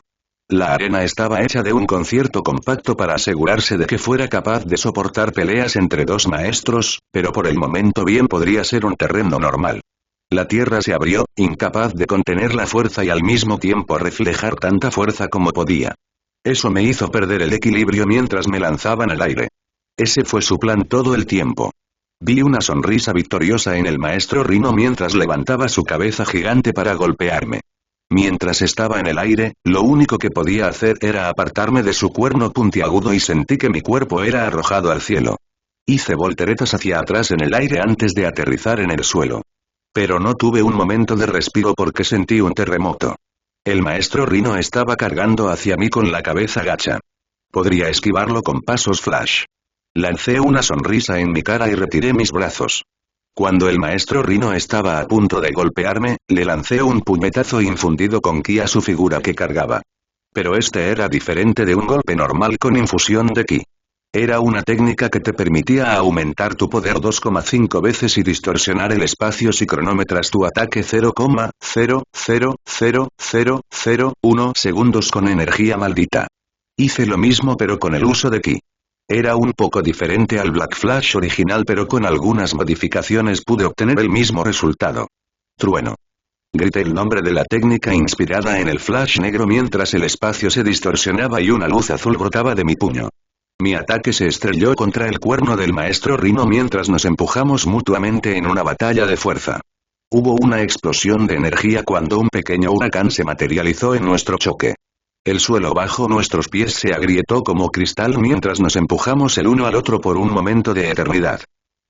La arena estaba hecha de un concierto compacto para asegurarse de que fuera capaz de soportar peleas entre dos maestros, pero por el momento bien podría ser un terreno normal. La tierra se abrió, incapaz de contener la fuerza y al mismo tiempo reflejar tanta fuerza como podía. Eso me hizo perder el equilibrio mientras me lanzaban al aire. Ese fue su plan todo el tiempo. Vi una sonrisa victoriosa en el maestro Rino mientras levantaba su cabeza gigante para golpearme. Mientras estaba en el aire, lo único que podía hacer era apartarme de su cuerno puntiagudo y sentí que mi cuerpo era arrojado al cielo. Hice volteretas hacia atrás en el aire antes de aterrizar en el suelo. Pero no tuve un momento de respiro porque sentí un terremoto. El maestro Rino estaba cargando hacia mí con la cabeza gacha. Podría esquivarlo con pasos flash. Lancé una sonrisa en mi cara y retiré mis brazos. Cuando el maestro Rino estaba a punto de golpearme, le lancé un puñetazo infundido con ki a su figura que cargaba. Pero este era diferente de un golpe normal con infusión de ki. Era una técnica que te permitía aumentar tu poder 2,5 veces y distorsionar el espacio si cronometras tu ataque 0,0000001 segundos con energía maldita. Hice lo mismo pero con el uso de ki. Era un poco diferente al Black Flash original pero con algunas modificaciones pude obtener el mismo resultado. Trueno. Grité el nombre de la técnica inspirada en el flash negro mientras el espacio se distorsionaba y una luz azul brotaba de mi puño. Mi ataque se estrelló contra el cuerno del maestro Rino mientras nos empujamos mutuamente en una batalla de fuerza. Hubo una explosión de energía cuando un pequeño huracán se materializó en nuestro choque. El suelo bajo nuestros pies se agrietó como cristal mientras nos empujamos el uno al otro por un momento de eternidad.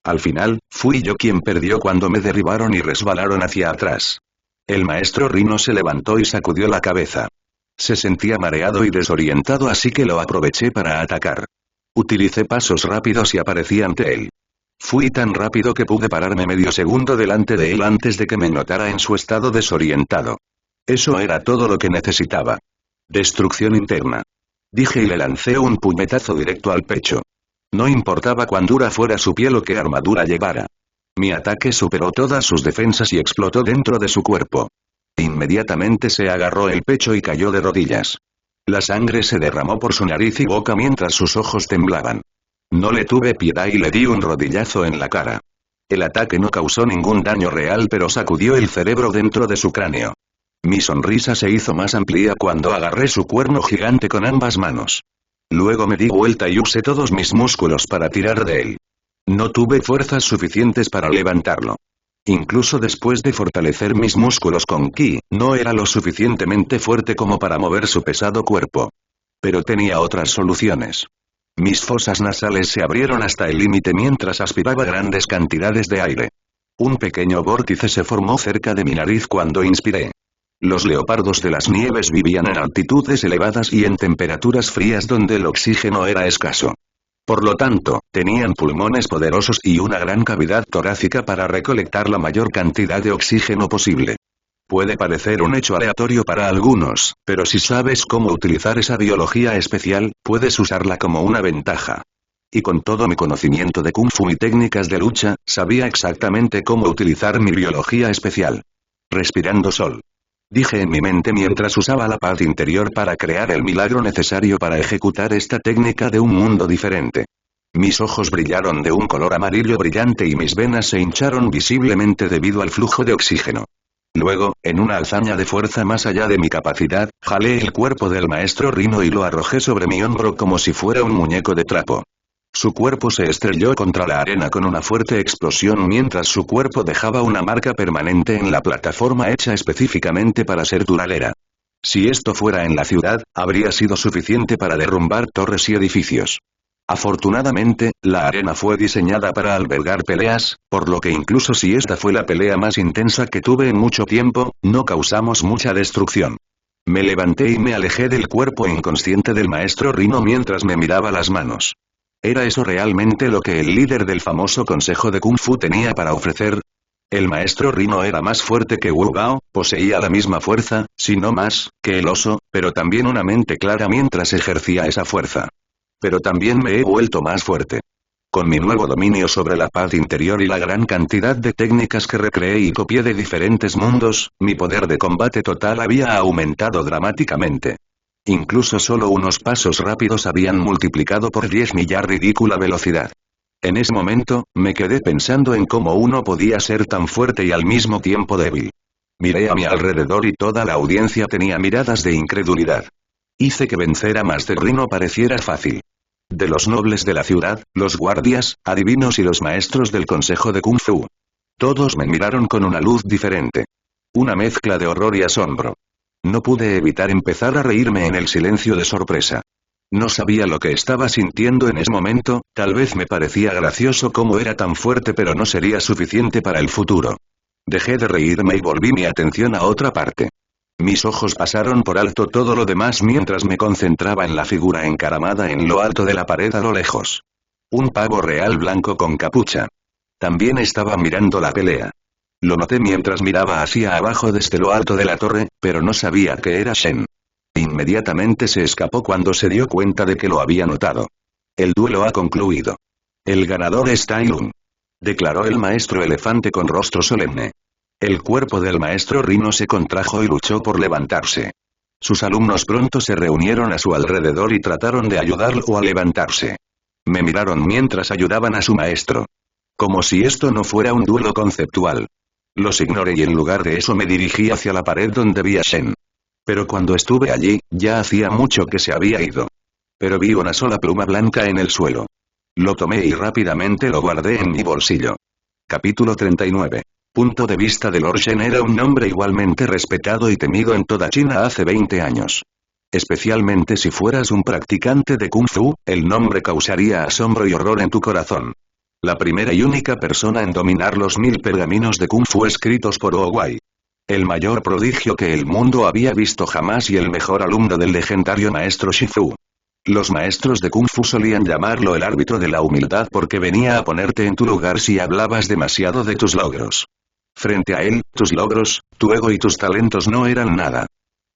Al final, fui yo quien perdió cuando me derribaron y resbalaron hacia atrás. El maestro Rino se levantó y sacudió la cabeza. Se sentía mareado y desorientado, así que lo aproveché para atacar. Utilicé pasos rápidos y aparecí ante él. Fui tan rápido que pude pararme medio segundo delante de él antes de que me notara en su estado desorientado. Eso era todo lo que necesitaba. Destrucción interna. Dije y le lancé un puñetazo directo al pecho. No importaba cuán dura fuera su piel o qué armadura llevara. Mi ataque superó todas sus defensas y explotó dentro de su cuerpo. Inmediatamente se agarró el pecho y cayó de rodillas. La sangre se derramó por su nariz y boca mientras sus ojos temblaban. No le tuve piedad y le di un rodillazo en la cara. El ataque no causó ningún daño real, pero sacudió el cerebro dentro de su cráneo. Mi sonrisa se hizo más amplia cuando agarré su cuerno gigante con ambas manos. Luego me di vuelta y usé todos mis músculos para tirar de él. No tuve fuerzas suficientes para levantarlo. Incluso después de fortalecer mis músculos con ki, no era lo suficientemente fuerte como para mover su pesado cuerpo. Pero tenía otras soluciones. Mis fosas nasales se abrieron hasta el límite mientras aspiraba grandes cantidades de aire. Un pequeño vórtice se formó cerca de mi nariz cuando inspiré. Los leopardos de las nieves vivían en altitudes elevadas y en temperaturas frías donde el oxígeno era escaso. Por lo tanto, tenían pulmones poderosos y una gran cavidad torácica para recolectar la mayor cantidad de oxígeno posible. Puede parecer un hecho aleatorio para algunos, pero si sabes cómo utilizar esa biología especial, puedes usarla como una ventaja. Y con todo mi conocimiento de Kung Fu y técnicas de lucha, sabía exactamente cómo utilizar mi biología especial. Respirando sol. Dije en mi mente mientras usaba la paz interior para crear el milagro necesario para ejecutar esta técnica de un mundo diferente. Mis ojos brillaron de un color amarillo brillante y mis venas se hincharon visiblemente debido al flujo de oxígeno. Luego, en una hazaña de fuerza más allá de mi capacidad, jalé el cuerpo del maestro Rino y lo arrojé sobre mi hombro como si fuera un muñeco de trapo. Su cuerpo se estrelló contra la arena con una fuerte explosión mientras su cuerpo dejaba una marca permanente en la plataforma hecha específicamente para ser duradera. Si esto fuera en la ciudad, habría sido suficiente para derrumbar torres y edificios. Afortunadamente, la arena fue diseñada para albergar peleas, por lo que incluso si esta fue la pelea más intensa que tuve en mucho tiempo, no causamos mucha destrucción. Me levanté y me alejé del cuerpo inconsciente del maestro Rino mientras me miraba las manos. ¿Era eso realmente lo que el líder del famoso consejo de Kung Fu tenía para ofrecer? El maestro Rino era más fuerte que Wu Bao, poseía la misma fuerza, si no más, que el oso, pero también una mente clara mientras ejercía esa fuerza. Pero también me he vuelto más fuerte. Con mi nuevo dominio sobre la paz interior y la gran cantidad de técnicas que recreé y copié de diferentes mundos, mi poder de combate total había aumentado dramáticamente. Incluso solo unos pasos rápidos habían multiplicado por 10 mi ya ridícula velocidad. En ese momento, me quedé pensando en cómo uno podía ser tan fuerte y al mismo tiempo débil. Miré a mi alrededor y toda la audiencia tenía miradas de incredulidad. Hice que vencer a Master Rino pareciera fácil. De los nobles de la ciudad, los guardias, adivinos y los maestros del consejo de Kung Fu. Todos me miraron con una luz diferente. Una mezcla de horror y asombro. No pude evitar empezar a reírme en el silencio de sorpresa. No sabía lo que estaba sintiendo en ese momento, tal vez me parecía gracioso cómo era tan fuerte, pero no sería suficiente para el futuro. Dejé de reírme y volví mi atención a otra parte. Mis ojos pasaron por alto todo lo demás mientras me concentraba en la figura encaramada en lo alto de la pared a lo lejos. Un pavo real blanco con capucha. También estaba mirando la pelea. Lo noté mientras miraba hacia abajo desde lo alto de la torre, pero no sabía que era Shen. Inmediatamente se escapó cuando se dio cuenta de que lo había notado. El duelo ha concluido. El ganador es Tai Lung, declaró el maestro elefante con rostro solemne. El cuerpo del maestro Rino se contrajo y luchó por levantarse. Sus alumnos pronto se reunieron a su alrededor y trataron de ayudarlo a levantarse. Me miraron mientras ayudaban a su maestro. Como si esto no fuera un duelo conceptual. Los ignoré y en lugar de eso me dirigí hacia la pared donde vi a Shen. Pero cuando estuve allí, ya hacía mucho que se había ido. Pero vi una sola pluma blanca en el suelo. Lo tomé y rápidamente lo guardé en mi bolsillo. Capítulo 39. Punto de vista de Lord Shen era un nombre igualmente respetado y temido en toda China hace 20 años. Especialmente si fueras un practicante de Kung Fu, el nombre causaría asombro y horror en tu corazón. La primera y única persona en dominar los 1000 pergaminos de Kung Fu escritos por Oguai. El mayor prodigio que el mundo había visto jamás y el mejor alumno del legendario maestro Shifu. Los maestros de Kung Fu solían llamarlo el árbitro de la humildad porque venía a ponerte en tu lugar si hablabas demasiado de tus logros. Frente a él, tus logros, tu ego y tus talentos no eran nada.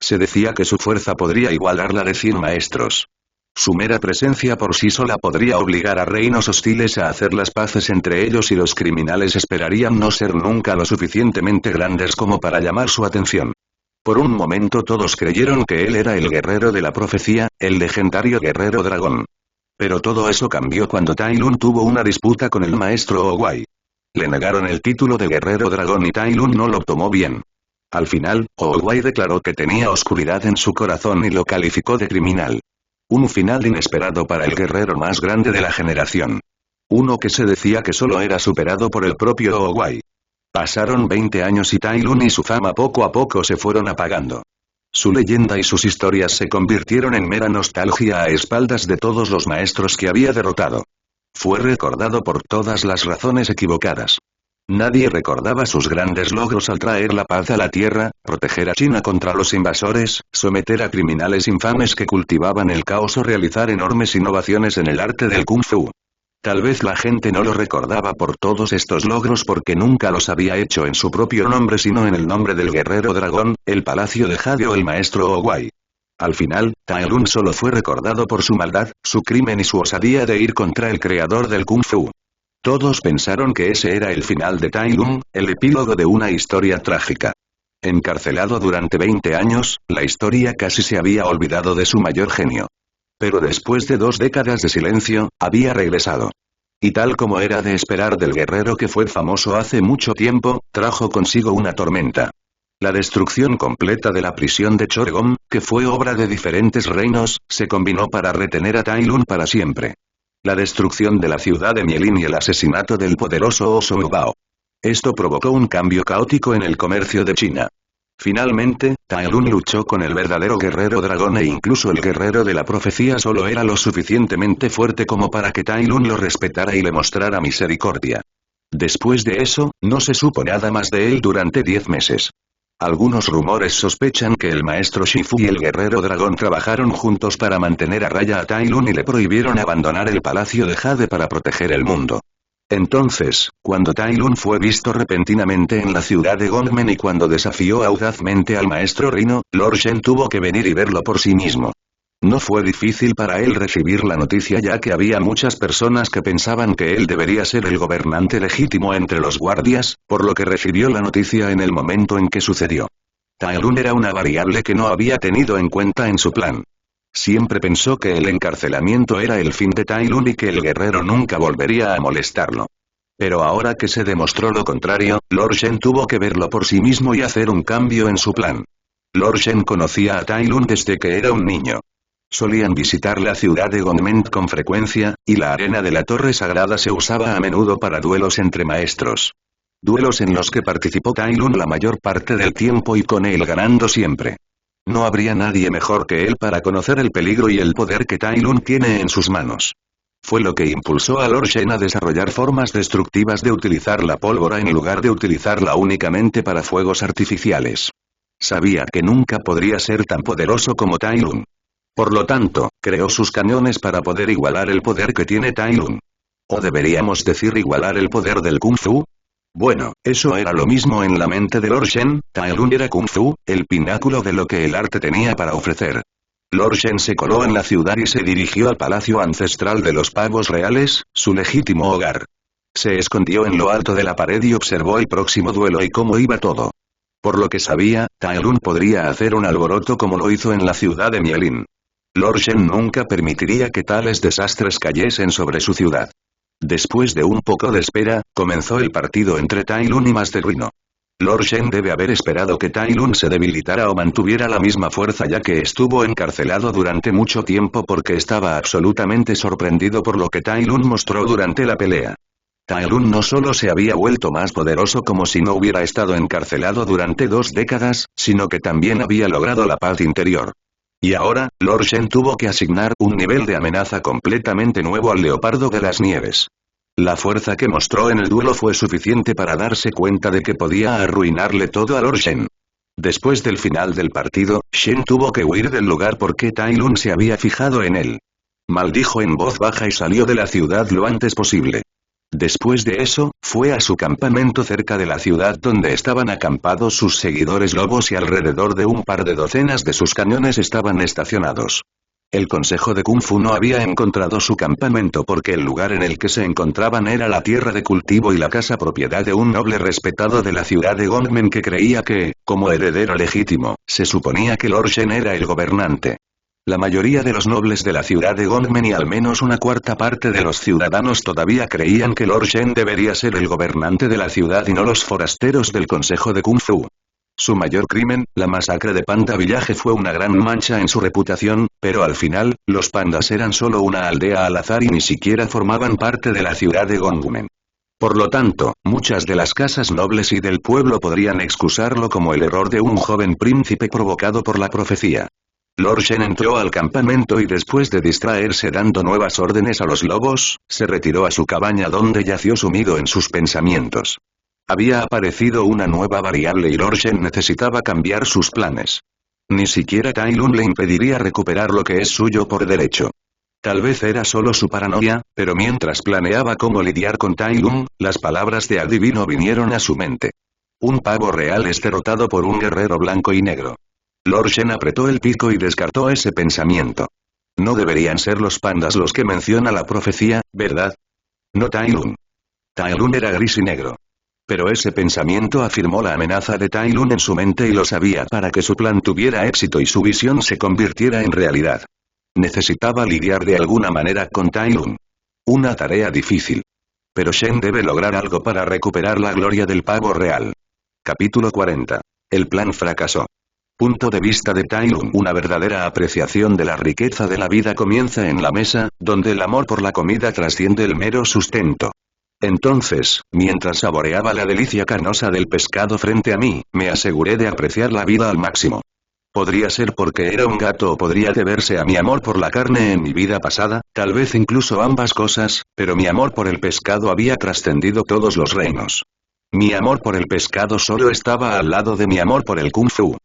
Se decía que su fuerza podría igualar la de 100 maestros. Su mera presencia por sí sola podría obligar a reinos hostiles a hacer las paces entre ellos y los criminales esperarían no ser nunca lo suficientemente grandes como para llamar su atención. Por un momento todos creyeron que él era el guerrero de la profecía, el legendario guerrero dragón. Pero todo eso cambió cuando Tai Lun tuvo una disputa con el maestro Owai. Le negaron el título de guerrero dragón y Tai Lun no lo tomó bien. Al final, Owai declaró que tenía oscuridad en su corazón y lo calificó de criminal. Un final inesperado para el guerrero más grande de la generación. Uno que se decía que solo era superado por el propio Owai. Pasaron 20 años y Tai Lun y su fama poco a poco se fueron apagando. Su leyenda y sus historias se convirtieron en mera nostalgia a espaldas de todos los maestros que había derrotado. Fue recordado por todas las razones equivocadas. Nadie recordaba sus grandes logros al traer la paz a la tierra, proteger a China contra los invasores, someter a criminales infames que cultivaban el caos o realizar enormes innovaciones en el arte del Kung Fu. Tal vez la gente no lo recordaba por todos estos logros porque nunca los había hecho en su propio nombre sino en el nombre del guerrero dragón, el palacio de Jade o el maestro Owai. Al final, Tai Lun solo fue recordado por su maldad, su crimen y su osadía de ir contra el creador del Kung Fu. Todos pensaron que ese era el final de Tai Lun, el epílogo de una historia trágica. Encarcelado durante 20 años, la historia casi se había olvidado de su mayor genio. Pero después de 2 décadas de silencio, había regresado. Y tal como era de esperar del guerrero que fue famoso hace mucho tiempo, trajo consigo una tormenta. La destrucción completa de la prisión de Choregong, que fue obra de diferentes reinos, se combinó para retener a Tai Lun para siempre. La destrucción de la ciudad de Mielin y el asesinato del poderoso Oso Ubao. Esto provocó un cambio caótico en el comercio de China. Finalmente, Tai Lun luchó con el verdadero guerrero dragón e incluso el guerrero de la profecía solo era lo suficientemente fuerte como para que Tai Lun lo respetara y le mostrara misericordia. Después de eso, no se supo nada más de él durante 10 meses. Algunos rumores sospechan que el maestro Shifu y el guerrero dragón trabajaron juntos para mantener a raya a Tai Lun y le prohibieron abandonar el palacio de Jade para proteger el mundo. Entonces, cuando Tai Lun fue visto repentinamente en la ciudad de Gongmen y cuando desafió audazmente al maestro Rino, Lord Shen tuvo que venir y verlo por sí mismo. No fue difícil para él recibir la noticia ya que había muchas personas que pensaban que él debería ser el gobernante legítimo entre los guardias, por lo que recibió la noticia en el momento en que sucedió. Tai Lun era una variable que no había tenido en cuenta en su plan. Siempre pensó que el encarcelamiento era el fin de Tai Lun y que el guerrero nunca volvería a molestarlo. Pero ahora que se demostró lo contrario, Lord Shen tuvo que verlo por sí mismo y hacer un cambio en su plan. Lord Shen conocía a Tai Lun desde que era un niño. Solían visitar la ciudad de Gongmen con frecuencia, y la arena de la Torre Sagrada se usaba a menudo para duelos entre maestros. Duelos en los que participó Tai Lun la mayor parte del tiempo y con él ganando siempre. No habría nadie mejor que él para conocer el peligro y el poder que Tai Lun tiene en sus manos. Fue lo que impulsó a Lord Shen a desarrollar formas destructivas de utilizar la pólvora en lugar de utilizarla únicamente para fuegos artificiales. Sabía que nunca podría ser tan poderoso como Tai Lun. Por lo tanto, creó sus cañones para poder igualar el poder que tiene Tai Lun. ¿O deberíamos decir igualar el poder del Kung Fu? Bueno, eso era lo mismo en la mente de Lord Shen, Tai Lun era Kung Fu, el pináculo de lo que el arte tenía para ofrecer. Lord Shen se coló en la ciudad y se dirigió al palacio ancestral de los pavos reales, su legítimo hogar. Se escondió en lo alto de la pared y observó el próximo duelo y cómo iba todo. Por lo que sabía, Tai Lun podría hacer un alboroto como lo hizo en la ciudad de Mielin. Lord Shen nunca permitiría que tales desastres cayesen sobre su ciudad. Después de un poco de espera, comenzó el partido entre Tai Lun y Master Rino. Lord Shen debe haber esperado que Tai Lun se debilitara o mantuviera la misma fuerza ya que estuvo encarcelado durante mucho tiempo porque estaba absolutamente sorprendido por lo que Tai Lun mostró durante la pelea. Tai Lun no solo se había vuelto más poderoso como si no hubiera estado encarcelado durante 2 décadas, sino que también había logrado la paz interior. Y ahora, Lord Shen tuvo que asignar un nivel de amenaza completamente nuevo al leopardo de las nieves. La fuerza que mostró en el duelo fue suficiente para darse cuenta de que podía arruinarle todo a Lord Shen. Después del final del partido, Shen tuvo que huir del lugar porque Tai Lun se había fijado en él. Maldijo en voz baja y salió de la ciudad lo antes posible. Después de eso, fue a su campamento cerca de la ciudad donde estaban acampados sus seguidores lobos y alrededor de un par de docenas de sus cañones estaban estacionados. El Consejo de Kung Fu no había encontrado su campamento porque el lugar en el que se encontraban era la tierra de cultivo y la casa propiedad de un noble respetado de la ciudad de Gongmen que creía que, como heredero legítimo, se suponía que Lord Shen era el gobernante. La mayoría de los nobles de la ciudad de Gongmen y al menos una cuarta parte de los ciudadanos todavía creían que Lord Shen debería ser el gobernante de la ciudad y no los forasteros del Consejo de Kung Fu. Su mayor crimen, la masacre de Panda Village fue una gran mancha en su reputación, pero al final, los pandas eran solo una aldea al azar y ni siquiera formaban parte de la ciudad de Gongmen. Por lo tanto, muchas de las casas nobles y del pueblo podrían excusarlo como el error de un joven príncipe provocado por la profecía. Lord Shen entró al campamento y después de distraerse dando nuevas órdenes a los lobos, se retiró a su cabaña donde yació sumido en sus pensamientos. Había aparecido una nueva variable y Lord Shen necesitaba cambiar sus planes. Ni siquiera Tai Lun le impediría recuperar lo que es suyo por derecho. Tal vez era solo su paranoia, pero mientras planeaba cómo lidiar con Tai Lun, las palabras de adivino vinieron a su mente. Un pavo real es derrotado por un guerrero blanco y negro. Lord Shen apretó el pico y descartó ese pensamiento. No deberían ser los pandas los que menciona la profecía, ¿verdad? No Tai Lun. Tai Lun era gris y negro. Pero ese pensamiento afirmó la amenaza de Tai Lun en su mente y lo sabía para que su plan tuviera éxito y su visión se convirtiera en realidad. Necesitaba lidiar de alguna manera con Tai Lun. Una tarea difícil. Pero Shen debe lograr algo para recuperar la gloria del pavo real. Capítulo 40. El plan fracasó. Punto de vista de Tai Lun. Una verdadera apreciación de la riqueza de la vida comienza en la mesa, donde el amor por la comida trasciende el mero sustento. Entonces, mientras saboreaba la delicia carnosa del pescado frente a mí, me aseguré de apreciar la vida al máximo. Podría ser porque era un gato o podría deberse a mi amor por la carne en mi vida pasada, tal vez incluso ambas cosas, pero mi amor por el pescado había trascendido todos los reinos. Mi amor por el pescado solo estaba al lado de mi amor por el Kung Fu.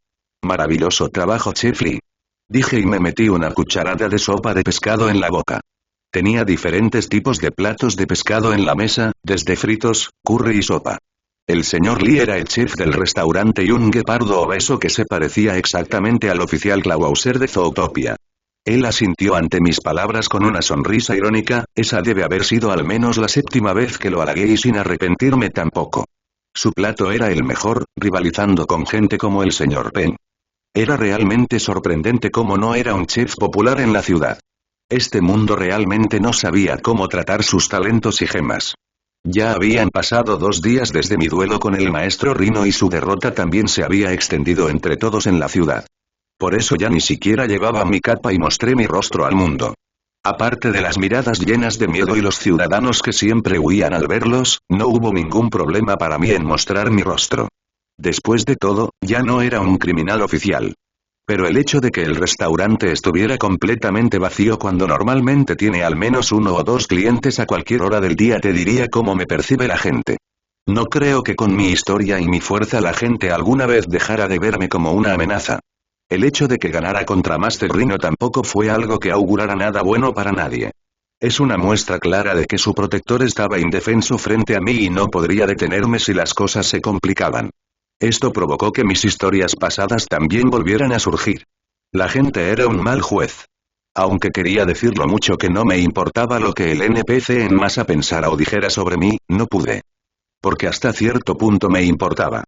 Maravilloso trabajo, Chef Li. Dije y me metí una cucharada de sopa de pescado en la boca. Tenía diferentes tipos de platos de pescado en la mesa, desde fritos, curry y sopa. El señor Li era el chef del restaurante y un guepardo obeso que se parecía exactamente al oficial Clawauser de Zootopia. Él asintió ante mis palabras con una sonrisa irónica, esa debe haber sido al menos la séptima vez que lo halagué y sin arrepentirme tampoco. Su plato era el mejor, rivalizando con gente como el señor Pen. Era realmente sorprendente cómo no era un chef popular en la ciudad. Este mundo realmente no sabía cómo tratar sus talentos y gemas. Ya habían pasado 2 días desde mi duelo con el maestro Rino y su derrota también se había extendido entre todos en la ciudad. Por eso ya ni siquiera llevaba mi capa y mostré mi rostro al mundo. Aparte de las miradas llenas de miedo y los ciudadanos que siempre huían al verlos, no hubo ningún problema para mí en mostrar mi rostro. Después de todo, ya no era un criminal oficial. Pero el hecho de que el restaurante estuviera completamente vacío cuando normalmente tiene al menos 1 o 2 clientes a cualquier hora del día te diría cómo me percibe la gente. No creo que con mi historia y mi fuerza la gente alguna vez dejara de verme como una amenaza. El hecho de que ganara contra Master Rhino tampoco fue algo que augurara nada bueno para nadie. Es una muestra clara de que su protector estaba indefenso frente a mí y no podría detenerme si las cosas se complicaban. Esto provocó que mis historias pasadas también volvieran a surgir. La gente era un mal juez. Aunque quería decirlo mucho que no me importaba lo que el NPC en masa pensara o dijera sobre mí, no pude. Porque hasta cierto punto me importaba.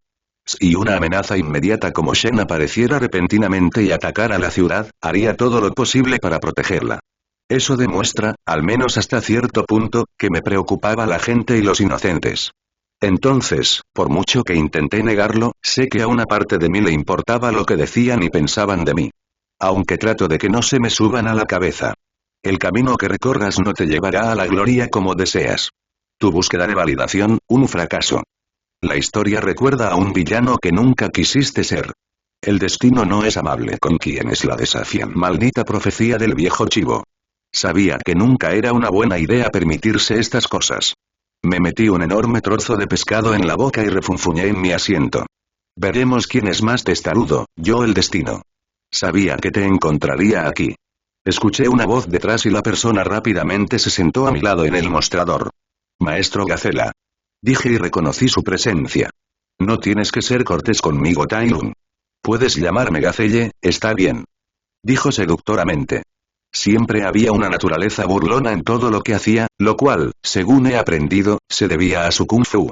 Si una amenaza inmediata como Shen apareciera repentinamente y atacara la ciudad, haría todo lo posible para protegerla. Eso demuestra, al menos hasta cierto punto, que me preocupaba la gente y los inocentes. Entonces, por mucho que intenté negarlo, sé que a una parte de mí le importaba lo que decían y pensaban de mí. Aunque trato de que no se me suban a la cabeza. El camino que recorras no te llevará a la gloria como deseas. Tu búsqueda de validación, un fracaso. La historia recuerda a un villano que nunca quisiste ser. El destino no es amable con quienes la desafían. Maldita profecía del viejo chivo. Sabía que nunca era una buena idea permitirse estas cosas. Me metí un enorme trozo de pescado en la boca y refunfuñé en mi asiento. Veremos quién es más testarudo, yo o el destino. Sabía que te encontraría aquí. Escuché una voz detrás y la persona rápidamente se sentó a mi lado en el mostrador. Maestro Gacela. Dije y reconocí su presencia. No tienes que ser cortés conmigo, Tai Lung. Puedes llamarme Gacelle, está bien. Dijo seductoramente. Siempre había una naturaleza burlona en todo lo que hacía, lo cual, según he aprendido, se debía a su Kung Fu.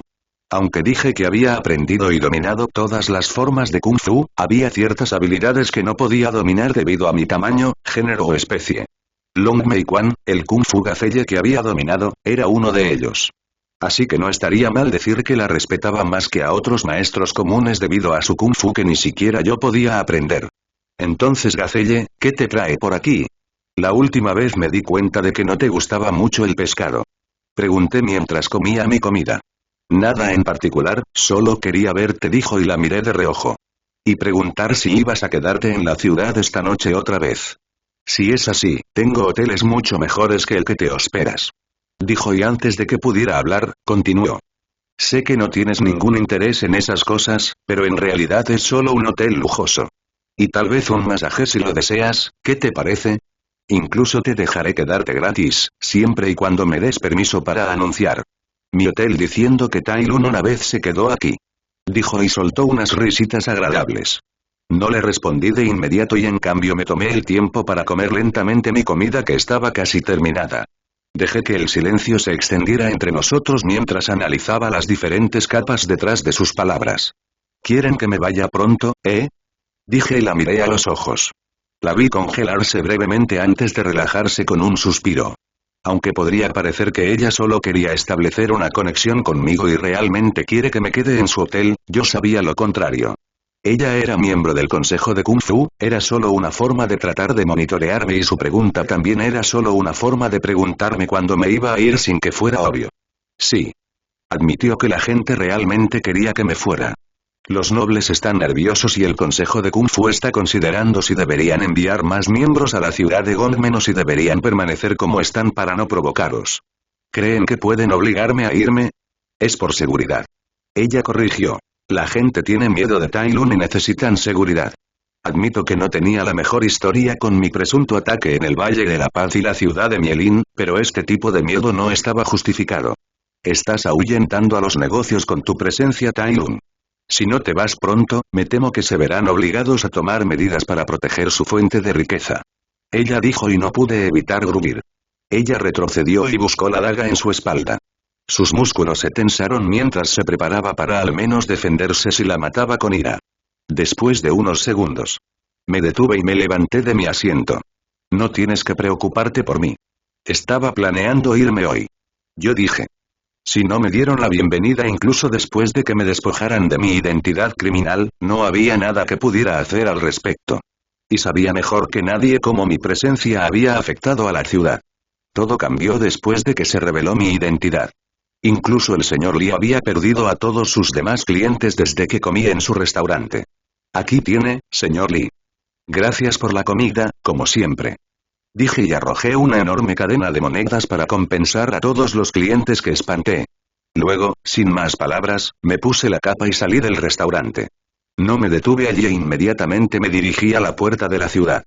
Aunque dije que había aprendido y dominado todas las formas de Kung Fu, había ciertas habilidades que no podía dominar debido a mi tamaño, género o especie. Long Mei Quan, el Kung Fu Gacelle que había dominado, era uno de ellos. Así que no estaría mal decir que la respetaba más que a otros maestros comunes debido a su Kung Fu que ni siquiera yo podía aprender. Entonces Gacelle, ¿qué te trae por aquí? La última vez me di cuenta de que no te gustaba mucho el pescado. Pregunté mientras comía mi comida. Nada en particular, solo quería verte, dijo y la miré de reojo. Y preguntar si ibas a quedarte en la ciudad esta noche otra vez. Si es así, tengo hoteles mucho mejores que el que te hospedas. Dijo y antes de que pudiera hablar, continuó. Sé que no tienes ningún interés en esas cosas, pero en realidad es solo un hotel lujoso. Y tal vez un masaje si lo deseas, ¿qué te parece? Incluso te dejaré quedarte gratis, siempre y cuando me des permiso para anunciar mi hotel diciendo que Tai Lung una vez se quedó aquí. Dijo y soltó unas risitas agradables. No le respondí de inmediato y en cambio me tomé el tiempo para comer lentamente mi comida que estaba casi terminada. Dejé que el silencio se extendiera entre nosotros mientras analizaba las diferentes capas detrás de sus palabras. ¿Quieren que me vaya pronto, Dije y la miré a los ojos. La vi congelarse brevemente antes de relajarse con un suspiro. Aunque podría parecer que ella solo quería establecer una conexión conmigo y realmente quiere que me quede en su hotel, yo sabía lo contrario. Ella era miembro del Consejo de Kung Fu, era solo una forma de tratar de monitorearme y su pregunta también era solo una forma de preguntarme cuándo me iba a ir sin que fuera obvio. Sí. Admitió que la gente realmente quería que me fuera. Los nobles están nerviosos y el Consejo de Kung Fu está considerando si deberían enviar más miembros a la ciudad de Gongmen o si deberían permanecer como están para no provocaros. ¿Creen que pueden obligarme a irme? Es por seguridad. Ella corrigió. La gente tiene miedo de Tai Lung y necesitan seguridad. Admito que no tenía la mejor historia con mi presunto ataque en el Valle de la Paz y la ciudad de Mielin, pero este tipo de miedo no estaba justificado. Estás ahuyentando a los negocios con tu presencia, Tai Lung. Si no te vas pronto, me temo que se verán obligados a tomar medidas para proteger su fuente de riqueza. Ella dijo y no pude evitar gruñir. Ella retrocedió y buscó la daga en su espalda. Sus músculos se tensaron mientras se preparaba para al menos defenderse si la mataba con ira. Después de unos segundos. Me detuve y me levanté de mi asiento. No tienes que preocuparte por mí. Estaba planeando irme hoy. Yo dije. Si no me dieron la bienvenida incluso después de que me despojaran de mi identidad criminal, no había nada que pudiera hacer al respecto. Y sabía mejor que nadie cómo mi presencia había afectado a la ciudad. Todo cambió después de que se reveló mi identidad. Incluso el señor Lee había perdido a todos sus demás clientes desde que comí en su restaurante. Aquí tiene, señor Lee. Gracias por la comida, como siempre. Dije y arrojé una enorme cadena de monedas para compensar a todos los clientes que espanté. Luego, sin más palabras, me puse la capa y salí del restaurante. No me detuve allí e inmediatamente me dirigí a la puerta de la ciudad.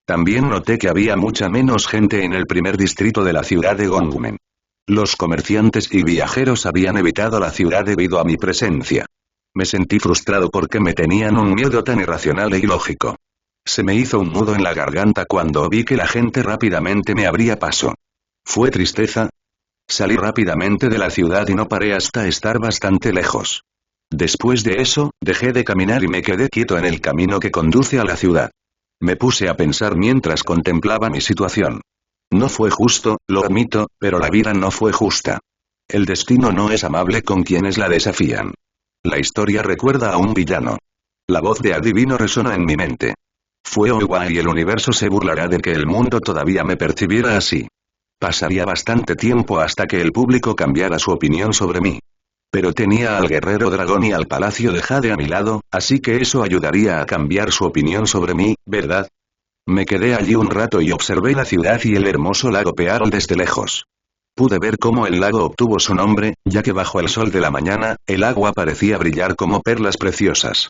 También noté que había mucha menos gente en el primer distrito de la ciudad de Gongmen. Los comerciantes y viajeros habían evitado la ciudad debido a mi presencia. Me sentí frustrado porque me tenían un miedo tan irracional e ilógico. Se me hizo un nudo en la garganta cuando vi que la gente rápidamente me abría paso. ¿Fue tristeza? Salí rápidamente de la ciudad y no paré hasta estar bastante lejos. Después de eso, dejé de caminar y me quedé quieto en el camino que conduce a la ciudad. Me puse a pensar mientras contemplaba mi situación. No fue justo, lo admito, pero la vida no fue justa. El destino no es amable con quienes la desafían. La historia recuerda a un villano. La voz de adivino resonó en mi mente. Fue Owa y el universo se burlará de que el mundo todavía me percibiera así. Pasaría bastante tiempo hasta que el público cambiara su opinión sobre mí. Pero tenía al guerrero dragón y al palacio de Jade a mi lado, así que eso ayudaría a cambiar su opinión sobre mí, ¿verdad? Me quedé allí un rato y observé la ciudad y el hermoso lago Pearl desde lejos. Pude ver cómo el lago obtuvo su nombre, ya que bajo el sol de la mañana, el agua parecía brillar como perlas preciosas.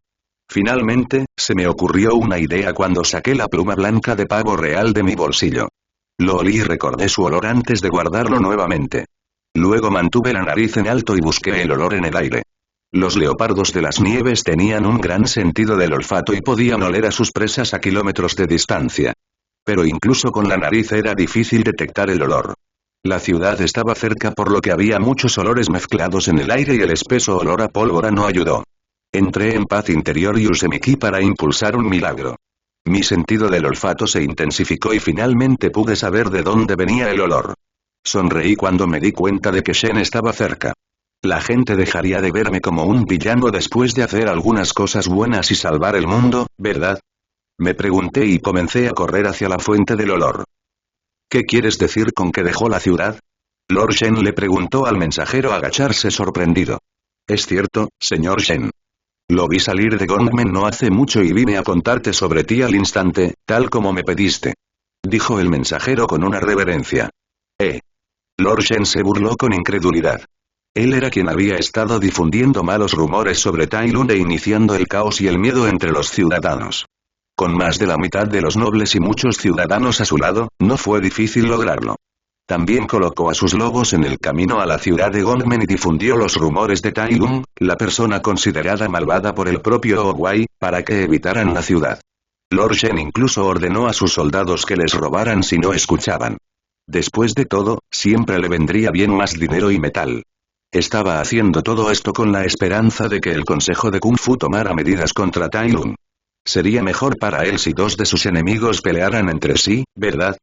Finalmente, se me ocurrió una idea cuando saqué la pluma blanca de pavo real de mi bolsillo. Lo olí y recordé su olor antes de guardarlo nuevamente. Luego mantuve la nariz en alto y busqué el olor en el aire. Los leopardos de las nieves tenían un gran sentido del olfato y podían oler a sus presas a kilómetros de distancia. Pero incluso con la nariz era difícil detectar el olor. La ciudad estaba cerca por lo que había muchos olores mezclados en el aire y el espeso olor a pólvora no ayudó. Entré en paz interior y usé mi ki para impulsar un milagro. Mi sentido del olfato se intensificó y finalmente pude saber de dónde venía el olor. Sonreí cuando me di cuenta de que Shen estaba cerca. La gente dejaría de verme como un villano después de hacer algunas cosas buenas y salvar el mundo, ¿verdad? Me pregunté y comencé a correr hacia la fuente del olor. ¿Qué quieres decir con que dejó la ciudad? Lord Shen le preguntó al mensajero agacharse sorprendido. Es cierto, señor Shen. Lo vi salir de Gongmen no hace mucho y vine a contarte sobre ti al instante, tal como me pediste. Dijo el mensajero con una reverencia. Lord Shen se burló con incredulidad. Él era quien había estado difundiendo malos rumores sobre Tai Lun e iniciando el caos y el miedo entre los ciudadanos. Con más de la mitad de los nobles y muchos ciudadanos a su lado, no fue difícil lograrlo. También colocó a sus lobos en el camino a la ciudad de Gongmen y difundió los rumores de Tai Lun, la persona considerada malvada por el propio Owai, para que evitaran la ciudad. Lord Shen incluso ordenó a sus soldados que les robaran si no escuchaban. Después de todo, siempre le vendría bien más dinero y metal. Estaba haciendo todo esto con la esperanza de que el Consejo de Kung Fu tomara medidas contra Tai Lun. Sería mejor para él si dos de sus enemigos pelearan entre sí, ¿verdad?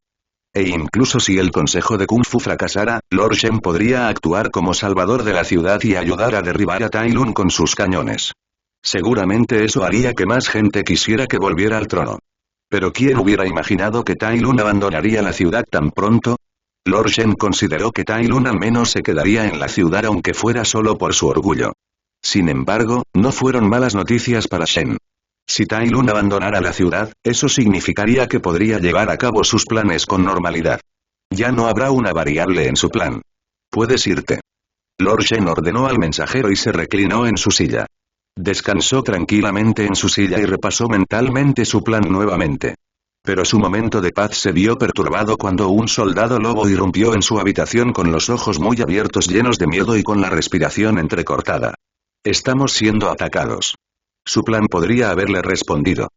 E incluso si el Consejo de Kung Fu fracasara, Lord Shen podría actuar como salvador de la ciudad y ayudar a derribar a Tai Lun con sus cañones. Seguramente eso haría que más gente quisiera que volviera al trono. Pero ¿quién hubiera imaginado que Tai Lun abandonaría la ciudad tan pronto? Lord Shen consideró que Tai Lun al menos se quedaría en la ciudad aunque fuera solo por su orgullo. Sin embargo, no fueron malas noticias para Shen. Si Tai Lun abandonara la ciudad, eso significaría que podría llevar a cabo sus planes con normalidad. Ya no habrá una variable en su plan. Puedes irte. Lord Shen ordenó al mensajero y se reclinó en su silla. Descansó tranquilamente en su silla y repasó mentalmente su plan nuevamente. Pero su momento de paz se vio perturbado cuando un soldado lobo irrumpió en su habitación con los ojos muy abiertos llenos de miedo y con la respiración entrecortada. Estamos siendo atacados. Su plan podría haberle respondido.